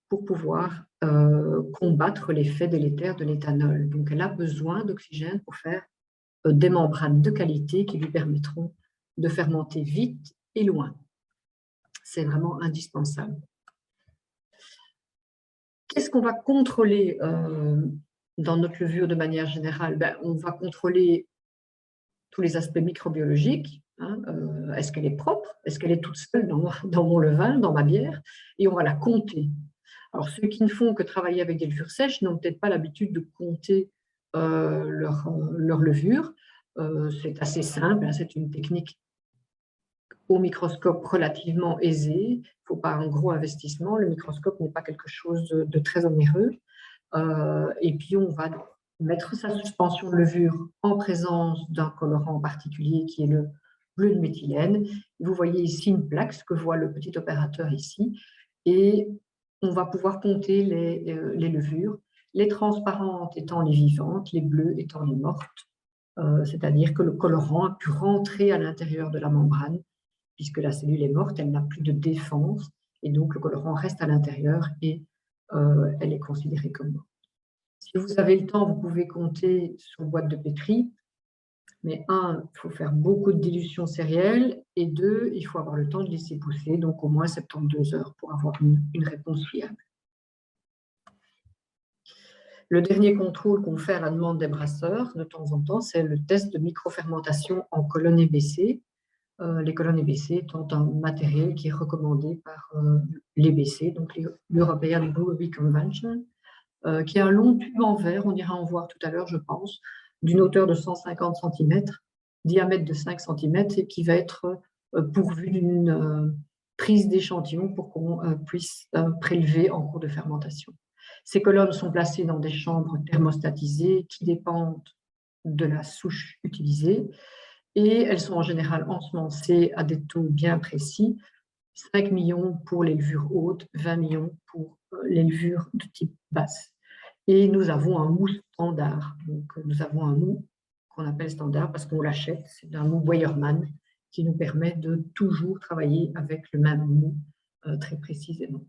S2: pour pouvoir combattre l'effet délétère de l'éthanol. Donc, elle a besoin d'oxygène pour faire des membranes de qualité qui lui permettront de fermenter vite et loin. C'est vraiment indispensable. Qu'est-ce qu'on va contrôler dans notre levure de manière générale? On va contrôler tous les aspects microbiologiques. Hein, est-ce qu'elle est propre? Est-ce qu'elle est toute seule dans mon levain, dans ma bière? Et on va la compter. Alors, ceux qui ne font que travailler avec des levures sèches n'ont peut-être pas l'habitude de compter leur levure. C'est assez simple, hein, c'est une technique au microscope relativement aisée. Il ne faut pas un gros investissement. Le microscope n'est pas quelque chose de très onéreux. Et puis, on va mettre sa suspension de levure en présence d'un colorant particulier qui est le bleu de méthylène. Vous voyez ici une plaque, ce que voit le petit opérateur ici. Et on va pouvoir compter les levures, les transparentes étant les vivantes, les bleues étant les mortes. C'est-à-dire que le colorant a pu rentrer à l'intérieur de la membrane, puisque la cellule est morte, elle n'a plus de défense, et donc le colorant reste à l'intérieur et elle est considérée comme morte. Si vous avez le temps, vous pouvez compter sur boîte de pétri, mais un, il faut faire beaucoup de dilution sérielle, et deux, il faut avoir le temps de laisser pousser, donc au moins 72 heures pour avoir une réponse fiable. Le dernier contrôle qu'on fait à la demande des brasseurs, de temps en temps, c'est le test de microfermentation en colonne EBC. Les colonnes EBC étant un matériel qui est recommandé par l'EBC, donc l'European Brewery Convention, qui est un long tube en verre, on ira en voir tout à l'heure, je pense, d'une hauteur de 150 cm, diamètre de 5 cm, et qui va être pourvu d'une prise d'échantillon pour qu'on puisse prélever en cours de fermentation. Ces colonnes sont placées dans des chambres thermostatisées qui dépendent de la souche utilisée, et elles sont en général ensemencées à des taux bien précis, 5 millions pour les levures hautes, 20 millions pour les levures de type basse. Et nous avons un mou standard. Donc, nous avons un mou qu'on appelle standard parce qu'on l'achète. C'est un mou Weyermann qui nous permet de toujours travailler avec le même mou très précisément.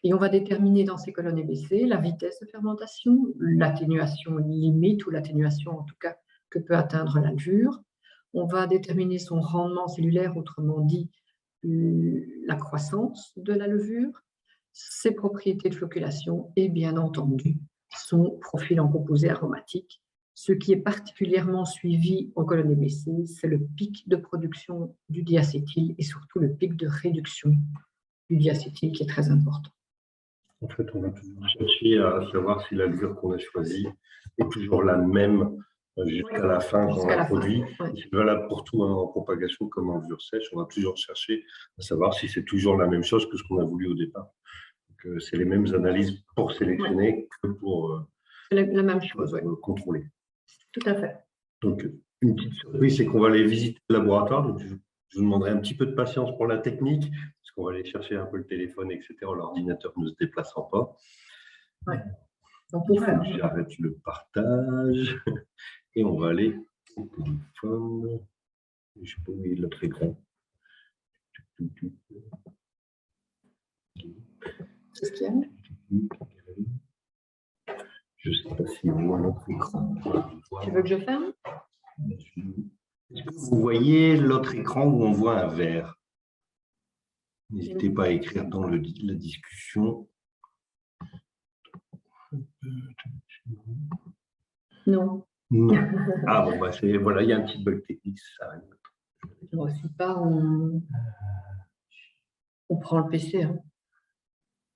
S2: Et on va déterminer dans ces colonnes EBC la vitesse de fermentation, l'atténuation limite ou l'atténuation en tout cas que peut atteindre la levure. On va déterminer son rendement cellulaire, autrement dit la croissance de la levure, ses propriétés de flocculation et bien entendu son profil en composés aromatiques. Ce qui est particulièrement suivi en colonne EBC, c'est le pic de production du diacétyl et surtout le pic de réduction du diacétyl qui est très important.
S1: En fait, on va toujours chercher à savoir si la levure qu'on a choisie est toujours la même jusqu'à la fin quand on la produit. C'est valable pour tout, hein, en propagation comme en levure sèche. On va toujours chercher à savoir si c'est toujours la même chose que ce qu'on a voulu au départ. C'est les mêmes analyses pour sélectionner que pour
S2: la même chose,
S1: contrôler.
S2: Tout à fait.
S1: Donc, une petite surprise, c'est qu'on va aller visiter le laboratoire. Donc, je vous demanderai un petit peu de patience pour la technique, parce qu'on va aller chercher un peu le téléphone, etc. L'ordinateur ne se déplaçant pas.
S2: Ouais. Donc,
S1: j'arrête le partage et on va aller au téléphone. Je ne sais pas où est l'autre écran.
S2: Qu'est-ce qu'il y a?
S1: Je ne sais pas si on voit l'autre écran.
S2: Tu veux que je ferme?
S1: Est-ce que vous voyez l'autre écran où on voit un vert? N'hésitez pas à écrire dans la discussion.
S2: Non.
S1: Non. Ah bon, bah voilà, il y a un petit bug technique, ça arrive.
S2: Moi aussi pas, on prend le PC. Hein.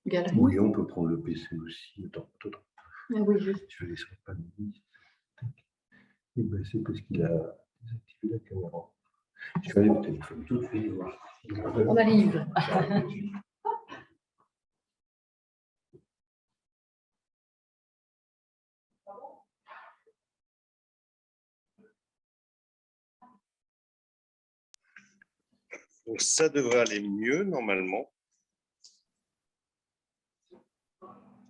S2: Galerie.
S1: Oui, on peut prendre le PC aussi. Attends.
S2: Ah oui, juste.
S1: Je vais aller sur le panneau. Et ben, c'est parce qu'il a désactivé la caméra. Je vais aller au téléphone tout de suite voir.
S2: On arrive.
S1: Donc ça devrait aller mieux normalement. Je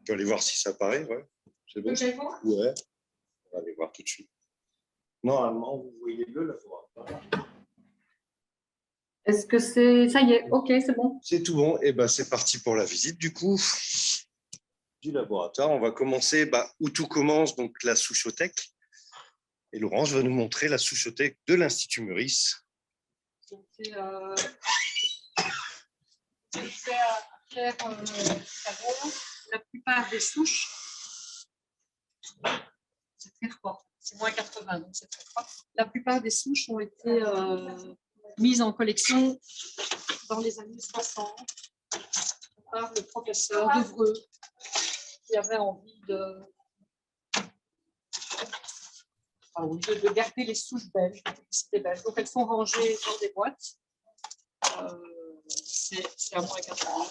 S1: vais aller voir si ça paraît. Ouais. C'est bon? Ouais. On va aller voir tout de suite. Normalement, vous voyez le laboratoire.
S2: Est-ce que c'est... Ça y est, ok, c'est bon.
S1: C'est tout bon. Et ben, c'est parti pour la visite du coup du laboratoire. On va commencer où tout commence, donc la souchothèque. Et Laurence va nous montrer la souchothèque de l'Institut Meurice.
S2: C'est fait à faire la plupart des souches. C'est très froid. C'est moins 80, donc c'est très froid. La plupart des souches ont été
S3: mise en collection dans les années 60 par le professeur Devreux qui avait envie de garder les souches belges, des belges. Donc elles sont rangées dans des boîtes. C'est à moins 80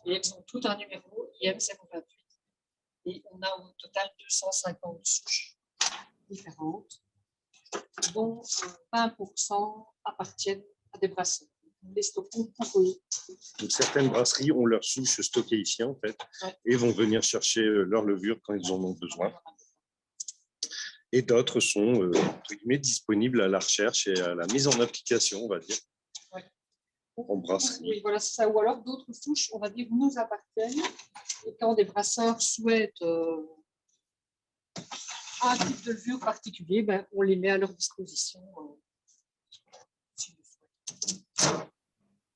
S3: et elles ont tout un numéro IM028. Et on a au total 250 souches différentes, dont 20% appartiennent à des brasseries. Nous les stockons pour eux.
S4: Donc, certaines brasseries ont leurs souches stockées ici, en fait, et vont venir chercher leur levure quand ils en ont besoin. Et d'autres sont entre guillemets, disponibles à la recherche et à la mise en application, on va dire, en brasserie.
S3: Oui, voilà, c'est ça. Ou alors d'autres souches, on va dire, nous appartiennent. Et quand des brasseurs souhaitent un type de levure particulier, ben, on les met à leur disposition.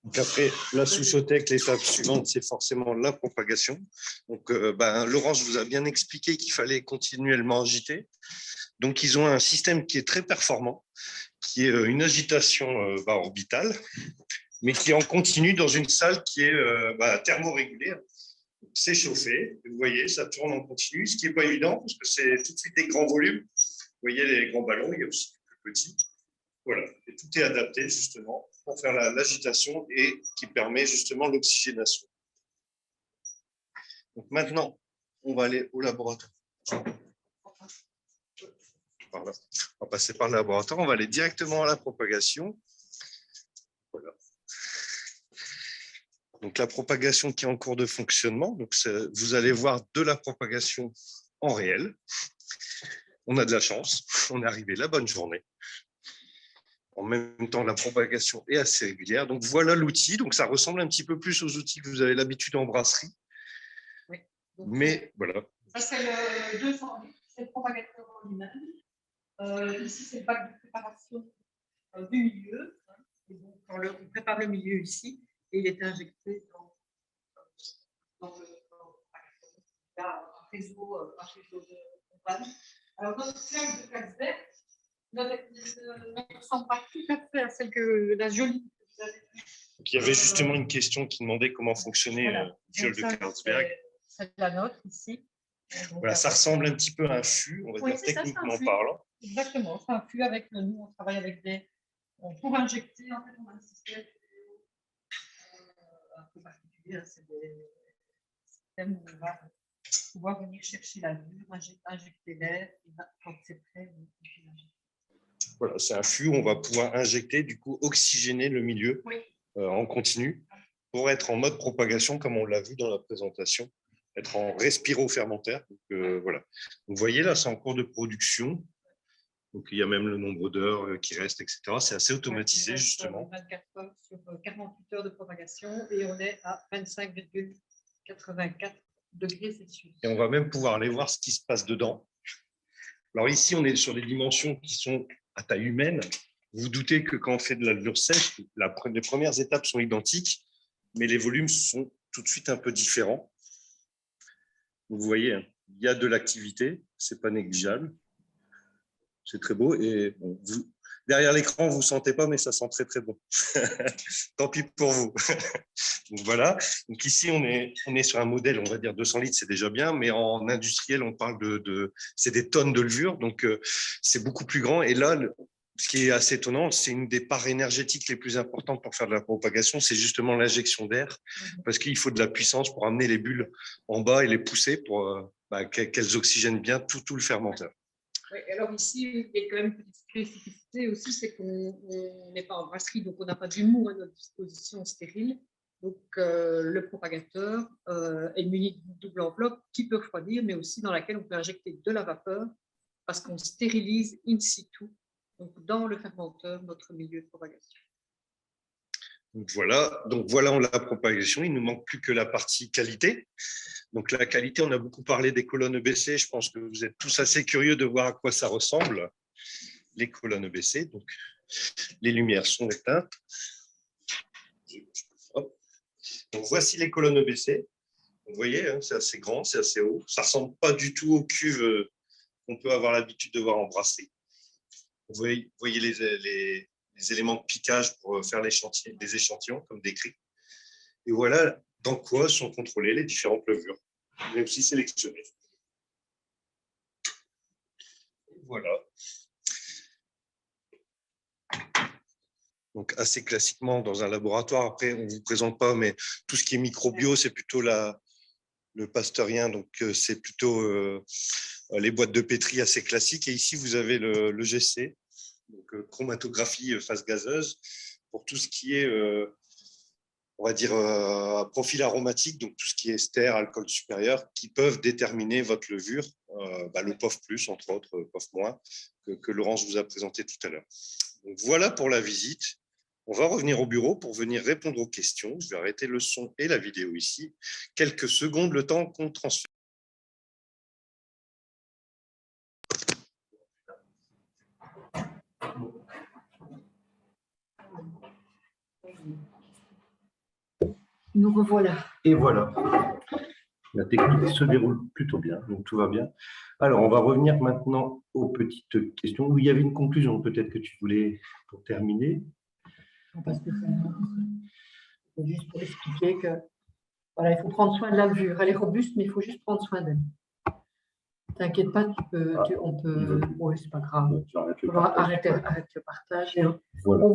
S4: Donc après la souchothèque, l'étape suivante, c'est forcément la propagation. Donc, Laurence vous a bien expliqué qu'il fallait continuellement agiter. Donc, ils ont un système qui est très performant, qui est une agitation orbitale, mais qui est en continu dans une salle qui est thermorégulée. C'est chauffé, vous voyez, ça tourne en continu, ce qui n'est pas évident parce que c'est tout de suite des grands volumes. Vous voyez les grands ballons, il y a aussi des plus petits. Voilà, et tout est adapté justement pour faire l'agitation et qui permet justement l'oxygénation. Donc maintenant, on va aller au laboratoire. Voilà. On va passer par le laboratoire, on va aller directement à la propagation. Voilà. Donc la propagation qui est en cours de fonctionnement, donc vous allez voir de la propagation en réel. On a de la chance, on est arrivé la bonne journée. En même temps, la propagation est assez régulière. Donc voilà l'outil. Donc ça ressemble un petit peu plus aux outils que vous avez l'habitude en brasserie.
S3: Oui. Donc,
S4: mais voilà.
S3: Ça c'est le 200 litres, c'est le propagateur en lui-même. Ici c'est le bac de préparation du milieu. Et donc, on prépare le milieu ici et il est injecté dans le propagateur. Il y a un réseau de campagne. Alors notre flaque de place verte ne ressemble pas tout à fait à celle que la jolie que vous avez vue.
S4: Il y avait justement une question qui demandait comment fonctionnait le fiole de Carlsberg.
S3: C'est la nôtre ici. Donc,
S4: voilà, ça ressemble un petit peu à un fût, on va dire techniquement parlant.
S3: Exactement, c'est un fût avec nous, on travaille avec des. Pour injecter, en fait, on a un système un peu particulier, c'est des systèmes où on va pouvoir venir chercher la levure, injecter l'air, et quand c'est prêt, on peut l'injecter.
S4: Voilà, c'est un fût où on va pouvoir injecter, du coup, oxygéner le milieu en continu pour être en mode propagation, comme on l'a vu dans la présentation, être en respiro-fermentaire. Donc, voilà. Donc, vous voyez, là, c'est en cours de production. Donc, il y a même le nombre d'heures qui restent, etc. C'est assez automatisé, justement.
S3: 24 heures sur 48 heures de propagation et on est à 25,84 degrés Celsius.
S4: Et on va même pouvoir aller voir ce qui se passe dedans. Alors ici, on est sur des dimensions qui sont à taille humaine. Vous vous doutez que quand on fait de la levure sèche, les premières étapes sont identiques, mais les volumes sont tout de suite un peu différents. Vous voyez, il y a de l'activité, ce n'est pas négligeable. C'est très beau. Et bon, derrière l'écran, vous ne sentez pas, mais ça sent très, très bon. Tant pis pour vous. Donc voilà. Donc ici, on est sur un modèle, on va dire 200 litres, c'est déjà bien, mais en industriel, on parle c'est des tonnes de levure, donc c'est beaucoup plus grand. Et là, ce qui est assez étonnant, c'est une des parts énergétiques les plus importantes pour faire de la propagation, c'est justement l'injection d'air, parce qu'il faut de la puissance pour amener les bulles en bas et les pousser pour qu'elles oxygènent bien tout le fermenteur.
S3: Oui, alors ici, il y a quand même une petite spécificité aussi, c'est qu'on n'est pas en brasserie, donc on n'a pas du mou à notre disposition stérile. Donc le propagateur est muni d'une double enveloppe qui peut refroidir, mais aussi dans laquelle on peut injecter de la vapeur parce qu'on stérilise in situ, donc dans le fermenteur, notre milieu de propagation.
S4: Donc voilà la propagation. Il ne nous manque plus que la partie qualité. Donc la qualité, on a beaucoup parlé des colonnes EBC. Je pense que vous êtes tous assez curieux de voir à quoi ça ressemble, les colonnes EBC. Donc les lumières sont éteintes. Donc voici les colonnes EBC. Vous voyez, hein, c'est assez grand, c'est assez haut. Ça ne ressemble pas du tout aux cuves qu'on peut avoir l'habitude de voir en brasserie. Vous voyez les éléments de piquage pour faire des échantillons, comme décrit. Et voilà dans quoi sont contrôlées les différentes levures, mais aussi sélectionnées. Voilà. Donc, assez classiquement, dans un laboratoire, après, on ne vous présente pas, mais tout ce qui est microbio, c'est plutôt le pasteurien, donc c'est plutôt les boîtes de pétri assez classiques. Et ici, vous avez le GC, donc chromatographie phase gazeuse, pour tout ce qui est, on va dire, profil aromatique, donc tout ce qui est ester, alcool supérieur, qui peuvent déterminer votre levure, le POF+, entre autres, POF-, que Laurence vous a présenté tout à l'heure. Donc voilà pour la visite. On va revenir au bureau pour venir répondre aux questions. Je vais arrêter le son et la vidéo ici. Quelques secondes, le temps qu'on transfère.
S2: Nous revoilà.
S1: Et voilà. La technique se déroule plutôt bien, donc tout va bien. Alors, on va revenir maintenant aux petites questions. Où il y avait une conclusion, peut-être que tu voulais, pour terminer.
S2: Parce que c'est juste pour expliquer que voilà, il faut prendre soin de la levure. Elle est robuste, mais il faut juste prendre soin d'elle. T'inquiète pas, on peut. Oui, c'est pas grave. Arrête le partage.
S1: Voilà.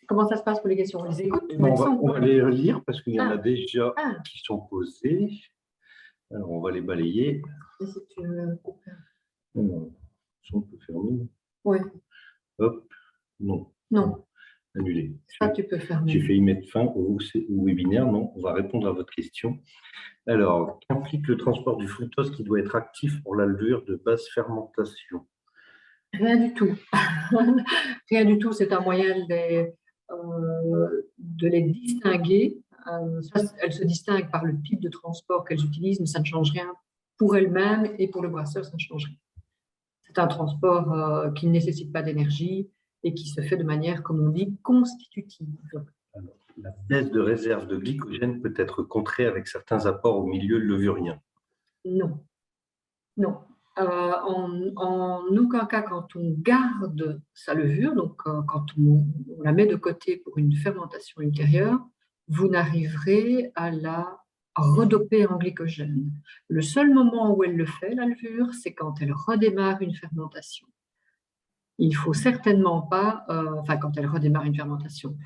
S2: Comment ça se passe pour les questions? On les écoute?
S1: On va les lire parce qu'il y en a déjà qui sont posées. Alors, on va les balayer.
S2: Et si tu veux...
S1: Alors, on peut fermer.
S2: Oui.
S1: Hop. Non.
S2: Non.
S1: Annuler.
S2: Ça, tu peux fermer.
S1: J'ai failli mettre fin au webinaire. Non, on va répondre à votre question. Alors, qu'implique le transport du fructose qui doit être actif pour la levure de basse fermentation?
S2: Rien du tout. Rien du tout. C'est un moyen de les distinguer. Elles se distinguent par le type de transport qu'elles utilisent, mais ça ne change rien pour elles-mêmes et pour le brasseur, ça ne change rien. C'est un transport qui ne nécessite pas d'énergie et qui se fait de manière, comme on dit, constitutive.
S1: Alors, la baisse de réserve de glycogène peut être contrée avec certains apports au milieu levurien.
S2: Non. Non. En aucun cas, quand on garde sa levure, donc quand on la met de côté pour une fermentation ultérieure, vous n'arriverez à la redoper en glycogène. Le seul moment où elle le fait, la levure, c'est quand elle redémarre une fermentation. Il ne faut certainement pas, quand elle redémarre une fermentation,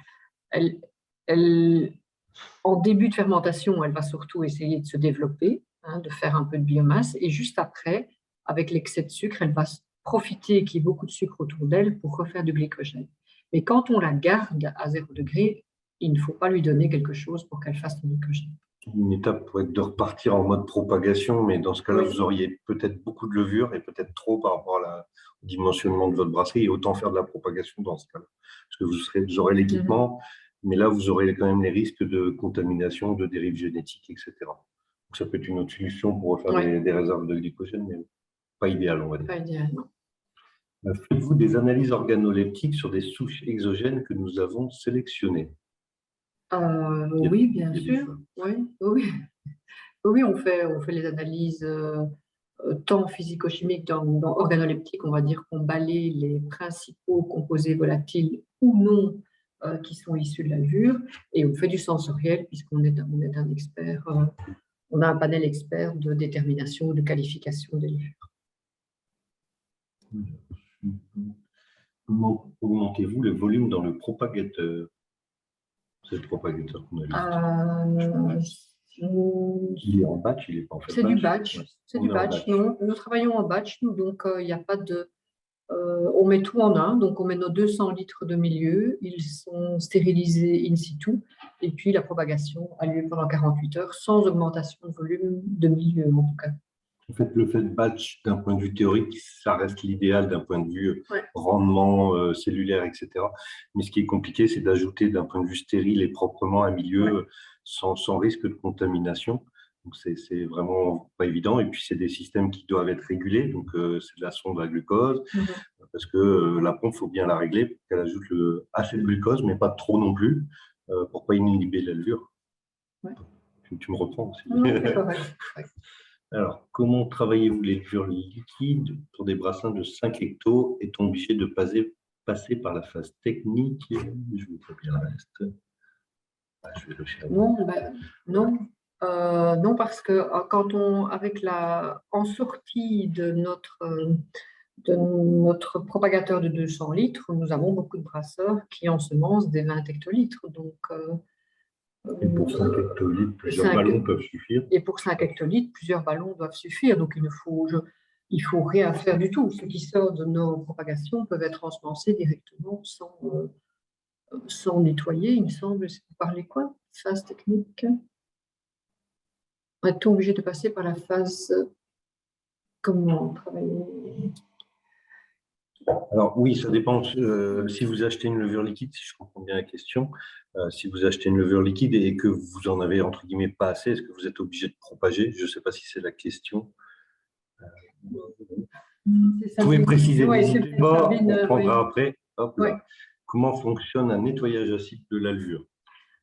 S2: en début de fermentation, elle va surtout essayer de se développer, de faire un peu de biomasse, et juste après, avec l'excès de sucre, elle va profiter qu'il y ait beaucoup de sucre autour d'elle pour refaire du glycogène. Mais quand on la garde à 0 degré, il ne faut pas lui donner quelque chose pour qu'elle fasse du glycogène.
S1: Une étape pourrait être de repartir en mode propagation, mais dans ce cas-là,
S2: Oui.
S1: vous auriez peut-être beaucoup de levure et peut-être trop par rapport au dimensionnement de votre brasserie, et autant faire de la propagation dans ce cas-là. Parce que vous aurez l'équipement, mais là, vous aurez quand même les risques de contamination, de dérive génétique, etc. Donc, ça peut être une autre solution pour refaire des réserves de glycogène, mais pas idéal, on va dire.
S2: Pas idéal, non.
S1: Faites-vous des analyses organoleptiques sur des souches exogènes que nous avons sélectionnées?
S2: Oui, bien sûr. Oui, on fait les analyses tant physico-chimiques, dans organoleptiques, on va dire qu'on balaye les principaux composés volatiles ou non qui sont issus de la levure, et on fait du sensoriel puisqu'on est un expert, on a un panel expert de détermination, de qualification des levures.
S1: Comment augmentez-vous le volume dans le propagateur? C'est le propagateur qu'on a vu. Il est en batch, il n'est pas en fait.
S2: C'est du batch.
S1: Ouais.
S2: C'est du batch. Nous travaillons en batch, nous, donc il n'y a pas de. On met tout en un, donc on met nos 200 litres de milieu, ils sont stérilisés in situ, et puis la propagation a lieu pendant 48 heures sans augmentation de volume de milieu en tout cas.
S1: En fait, le fait de batch, d'un point de vue théorique, ça reste l'idéal d'un point de vue rendement cellulaire, etc. Mais ce qui est compliqué, c'est d'ajouter d'un point de vue stérile et proprement un milieu sans risque de contamination. Donc, c'est vraiment pas évident. Et puis, c'est des systèmes qui doivent être régulés. Donc, c'est de la sonde à glucose. Parce que la pompe, il faut bien la régler pour qu'elle ajoute assez de glucose, mais pas trop non plus, pour ne pas inhiber la levure. Tu me reprends aussi.
S2: C'est correct.
S1: Alors, comment travaillez-vous les levures liquides pour des brassins de 5 hectos? Est-on obligé de passer passer par la phase technique. Je vous vois bien le reste. Ah, je vais le chercher.
S2: Non, non. Non, parce que en sortie de notre propagateur de 200 litres, nous avons beaucoup de brasseurs qui ensemencent des 20 hectolitres. Donc,
S1: Et pour 5 hectolitres, plusieurs
S2: 5
S1: ballons peuvent suffire.
S2: Et pour 5 hectolitres, plusieurs ballons doivent suffire. Donc, il faut rien faire du tout. Ce qui sort de nos propagations peuvent être ensemencés directement sans nettoyer, il me semble. Vous parlez quoi? Phase technique? Est-on obligé de passer par la phase comment travailler?
S1: Alors oui, ça dépend. Si vous achetez une levure liquide, si je comprends bien la question, si vous achetez une levure liquide et que vous en avez entre guillemets pas assez, est-ce que vous êtes obligé de propager? Je ne sais pas si c'est la question. Vous pouvez préciser, n'hésitez pas, on prendra après. Hop là.
S2: Ouais.
S1: Comment fonctionne un nettoyage acide de la levure?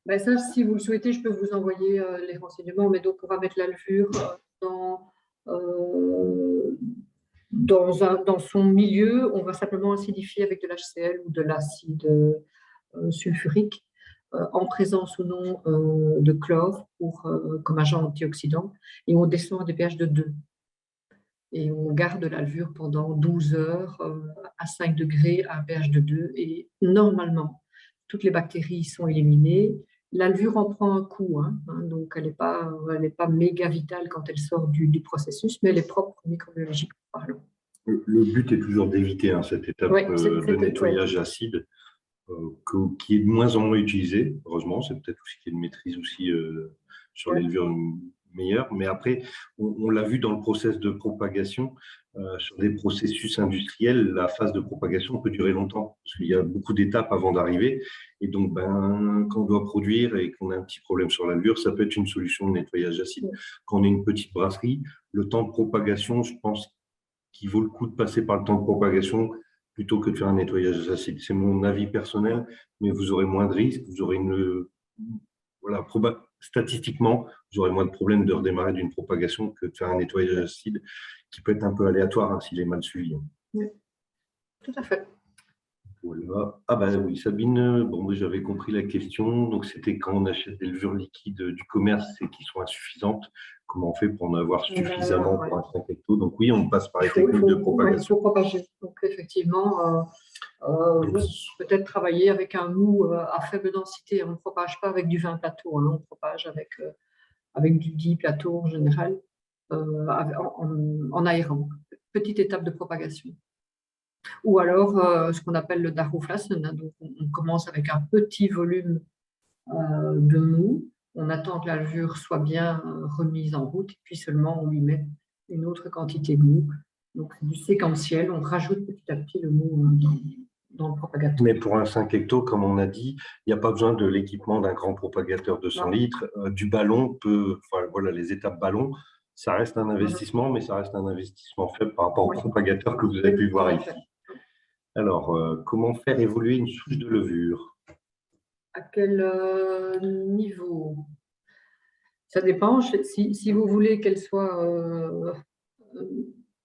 S2: Ben ça, si vous le souhaitez, je peux vous envoyer les renseignements. Mais donc, on va mettre la levure dans son milieu. On va simplement acidifier avec de l'HCl ou de l'acide sulfurique en présence ou non de chlore comme agent antioxydant. Et on descend à des pH de 2. Et on garde la levure pendant 12 heures à 5 degrés à un pH de 2. Et normalement, toutes les bactéries sont éliminées. La levure en prend un coup, hein, donc elle n'est pas méga vitale quand elle sort du processus, mais elle est propre microbiologiquement parlant.
S1: Le but est toujours d'éviter cette étape de nettoyage acide qui est de moins en moins utilisée. Heureusement, c'est peut-être aussi qu'il y a une maîtrise aussi sur les levures meilleures. Mais après, on l'a vu dans le process de propagation, sur des processus industriels, la phase de propagation peut durer longtemps parce qu'il y a beaucoup d'étapes avant d'arriver. Et donc, quand on doit produire et qu'on a un petit problème sur la levure, ça peut être une solution de nettoyage acide. Quand on est une petite brasserie, le temps de propagation, je pense qu'il vaut le coup de passer par le temps de propagation plutôt que de faire un nettoyage acide. C'est mon avis personnel, mais vous aurez moins de risques, vous aurez statistiquement, vous aurez moins de problèmes de redémarrer d'une propagation que de faire un nettoyage acide qui peut être un peu aléatoire s'il est mal suivi.
S2: Oui, tout à fait.
S1: Voilà. Ah oui, Sabine, bon, j'avais compris la question. Donc, c'était quand on achète des levures liquides du commerce et qui sont insuffisantes, comment on fait pour en avoir suffisamment pour un 5 hecto? Donc oui, on passe par les techniques de propagation.
S2: Il faut propager. Donc effectivement, peut-être travailler avec un mou à faible densité. On ne propage pas avec du vin plateau, on propage avec du 10 plateau en général, en aérant. Petite étape de propagation. Ou alors ce qu'on appelle le Daruflassen. Donc on commence avec un petit volume de mou. On attend que la levure soit bien remise en route, et puis seulement on lui met une autre quantité de mou. Donc, c'est du séquentiel, on rajoute petit à petit le mou dans le propagateur.
S1: Mais pour un 5 hecto, comme on a dit, il n'y a pas besoin de l'équipement d'un grand propagateur de 100 litres. Du ballon les étapes ballon, ça reste un investissement, mais ça reste un investissement faible par rapport au propagateur que vous avez pu voir ici. Alors, comment faire évoluer une souche de levure?
S2: À quel niveau? Ça dépend. Si vous voulez qu'elle soit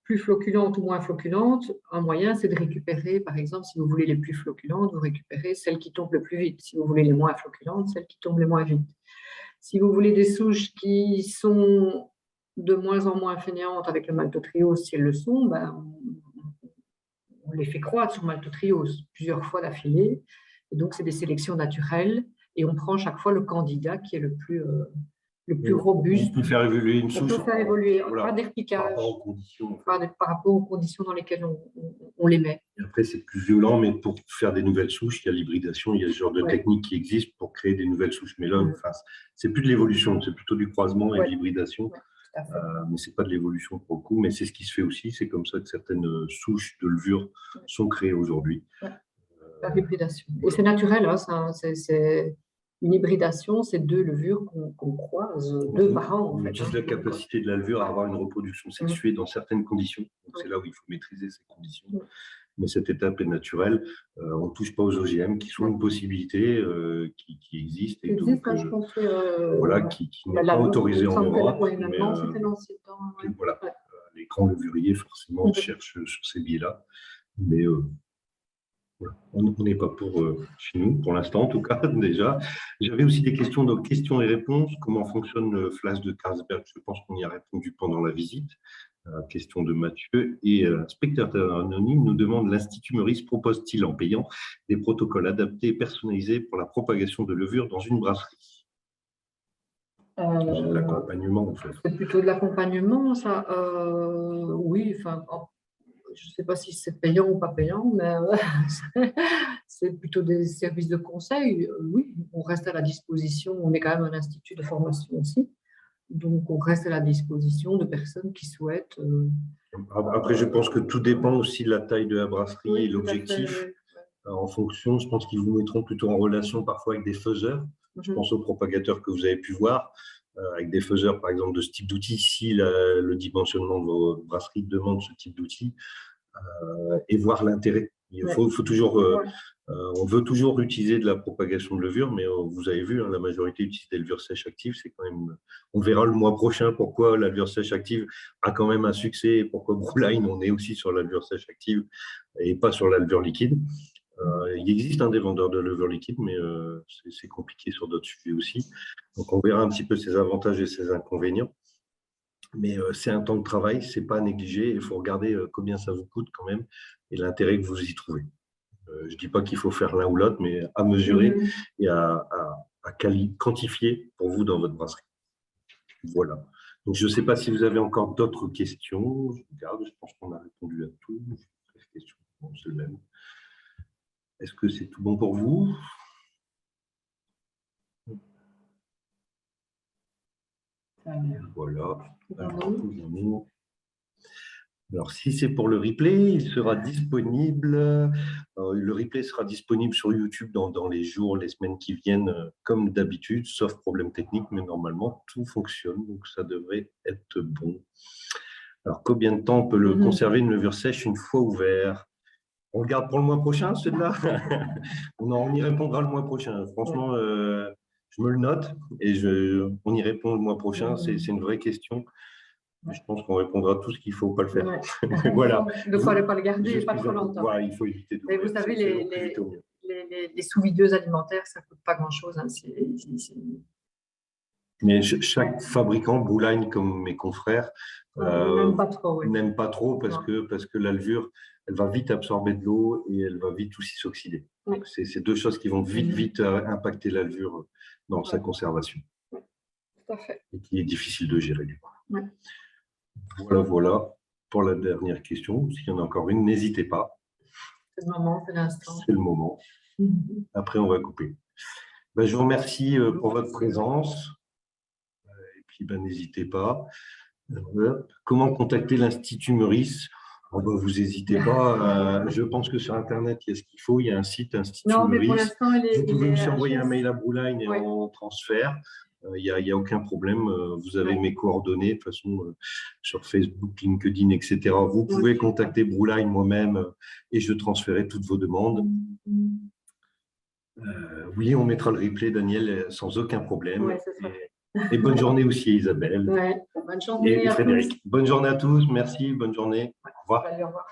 S2: plus floculente ou moins floculente, un moyen, c'est de récupérer, par exemple, si vous voulez les plus floculentes, vous récupérez celles qui tombent le plus vite. Si vous voulez les moins floculentes, celles qui tombent le moins vite. Si vous voulez des souches qui sont de moins en moins fainéantes avec le maltodextrose, si elles le sont, on les fait croître sur maltodextrose plusieurs fois d'affilée. Et donc, c'est des sélections naturelles et on prend chaque fois le candidat qui est le plus robuste.
S1: On peut faire évoluer une souche.
S2: On peut faire évoluer par des repiquages, par rapport aux conditions dans lesquelles on les met.
S1: Et après, c'est plus violent, mais pour faire des nouvelles souches, il y a l'hybridation, il y a ce genre de technique qui existe pour créer des nouvelles souches. Mais là, c'est plus de l'évolution, c'est plutôt du croisement et de l'hybridation. Mais ce n'est pas de l'évolution pour le coup, mais c'est ce qui se fait aussi. C'est comme ça que certaines souches de levure sont créées aujourd'hui.
S2: Par hybridation. Et c'est naturel, c'est une hybridation, c'est deux levures qu'on croise, deux par an.
S1: On utilise la capacité de la levure à avoir une reproduction sexuée dans certaines conditions. C'est là où il faut maîtriser ces conditions. Mais cette étape est naturelle. On ne touche pas aux OGM, qui sont une possibilité qui existe et donc, qui n'est pas autorisée en Europe. Les grands levuriers, forcément, cherchent sur ces biais-là. Mais Voilà. On n'est pas pour chez nous, pour l'instant en tout cas, déjà. J'avais aussi des questions, donc questions et réponses. Comment fonctionne le flash de Carlsberg? Je pense qu'on y a répondu pendant la visite. Question de Mathieu. Et un spectateur anonyme nous demande: l'Institut Meurice propose-t-il en payant des protocoles adaptés et personnalisés pour la propagation de levure dans une brasserie? De l'accompagnement, en fait.
S2: C'est plutôt de l'accompagnement, ça. Oui, enfin, je ne sais pas si c'est payant ou pas payant, mais c'est plutôt des services de conseil. Oui, on reste à la disposition. On est quand même un institut de formation aussi. Donc, on reste à la disposition de personnes qui souhaitent.
S1: Après, je pense que tout dépend aussi de la taille de la brasserie
S2: Oui,
S1: et
S2: tout à fait,
S1: l'objectif.
S2: oui.
S1: En fonction, je pense qu'ils vous mettront plutôt en relation parfois avec des faiseurs. Je pense aux propagateurs que vous avez pu voir, avec des faiseurs, par exemple, de ce type d'outils. Si le dimensionnement de vos brasseries demande ce type d'outils, et voir l'intérêt. Il faut toujours, on veut toujours utiliser de la propagation de levure, mais vous avez vu, hein, la majorité utilise des levures sèches actives. C'est quand même, on verra le mois prochain pourquoi la levure sèche active a quand même un succès et pourquoi Brewline, on est aussi sur la levure sèche active et pas sur la levure liquide. Il existe des vendeurs de levure liquide, mais c'est compliqué sur d'autres sujets aussi. Donc, on verra un petit peu ses avantages et ses inconvénients. Mais c'est un temps de travail, ce n'est pas à négliger. Il faut regarder combien ça vous coûte quand même et l'intérêt que vous y trouvez. Je ne dis pas qu'il faut faire l'un ou l'autre, mais à mesurer et à quantifier pour vous dans votre brasserie. Voilà. Donc, je ne sais pas si vous avez encore d'autres questions. Je regarde, je pense qu'on a répondu à tout. Bon, c'est le même. Est-ce que c'est tout bon pour vous? Voilà. Alors, si c'est pour le replay, il sera disponible. Le replay sera disponible sur YouTube dans les jours, les semaines qui viennent, comme d'habitude, sauf problème technique, mais normalement, tout fonctionne, donc ça devrait être bon. Alors, combien de temps on peut le conserver, une levure sèche, une fois ouvert? On le garde pour le mois prochain, celui-là? On y répondra le mois prochain. Franchement, je me le note et on y répond le mois prochain. C'est une vraie question. Je pense qu'on répondra tout ce qu'il ne faut pas le faire. Voilà.
S2: De quoi ne pas le garder pas trop longtemps.
S1: Voilà, il faut éviter de.
S2: Mais vous savez, les sous-videuses alimentaires, ça ne coûte pas grand-chose. Hein.
S1: Mais chaque fabricant, Brewline comme mes confrères,
S2: n'aime
S1: pas trop parce que la levure, elle va vite absorber de l'eau et elle va vite aussi s'oxyder. Donc, c'est deux choses qui vont vite impacter la levure dans sa conservation.
S2: Oui, tout à fait.
S1: Et qui est difficile de gérer. Voilà pour la dernière question. S'il y en a encore une, n'hésitez pas.
S2: C'est le moment, c'est l'instant.
S1: C'est le moment. Après, on va couper. Je vous remercie pour votre présence. Et puis, n'hésitez pas. Comment contacter l'Institut Meurice? Vous n'hésitez pas. Je pense que sur Internet, il y a ce qu'il faut. Il y a un site, Institut Meurice.
S2: Mais pour l'instant,
S1: vous pouvez aussi envoyer un mail à Brewline et en transfert. Il n'y a aucun problème. Vous avez mes coordonnées, de toute façon, sur Facebook, LinkedIn, etc. Vous pouvez contacter Brewline moi-même et je transférerai toutes vos demandes. Oui, on mettra le replay, Daniel, sans aucun problème. Et bonne journée aussi, Isabelle.
S2: Bonne journée
S1: et Frédéric. Bonne journée à tous. Merci. Bonne journée. Au revoir.
S2: Allez, au revoir.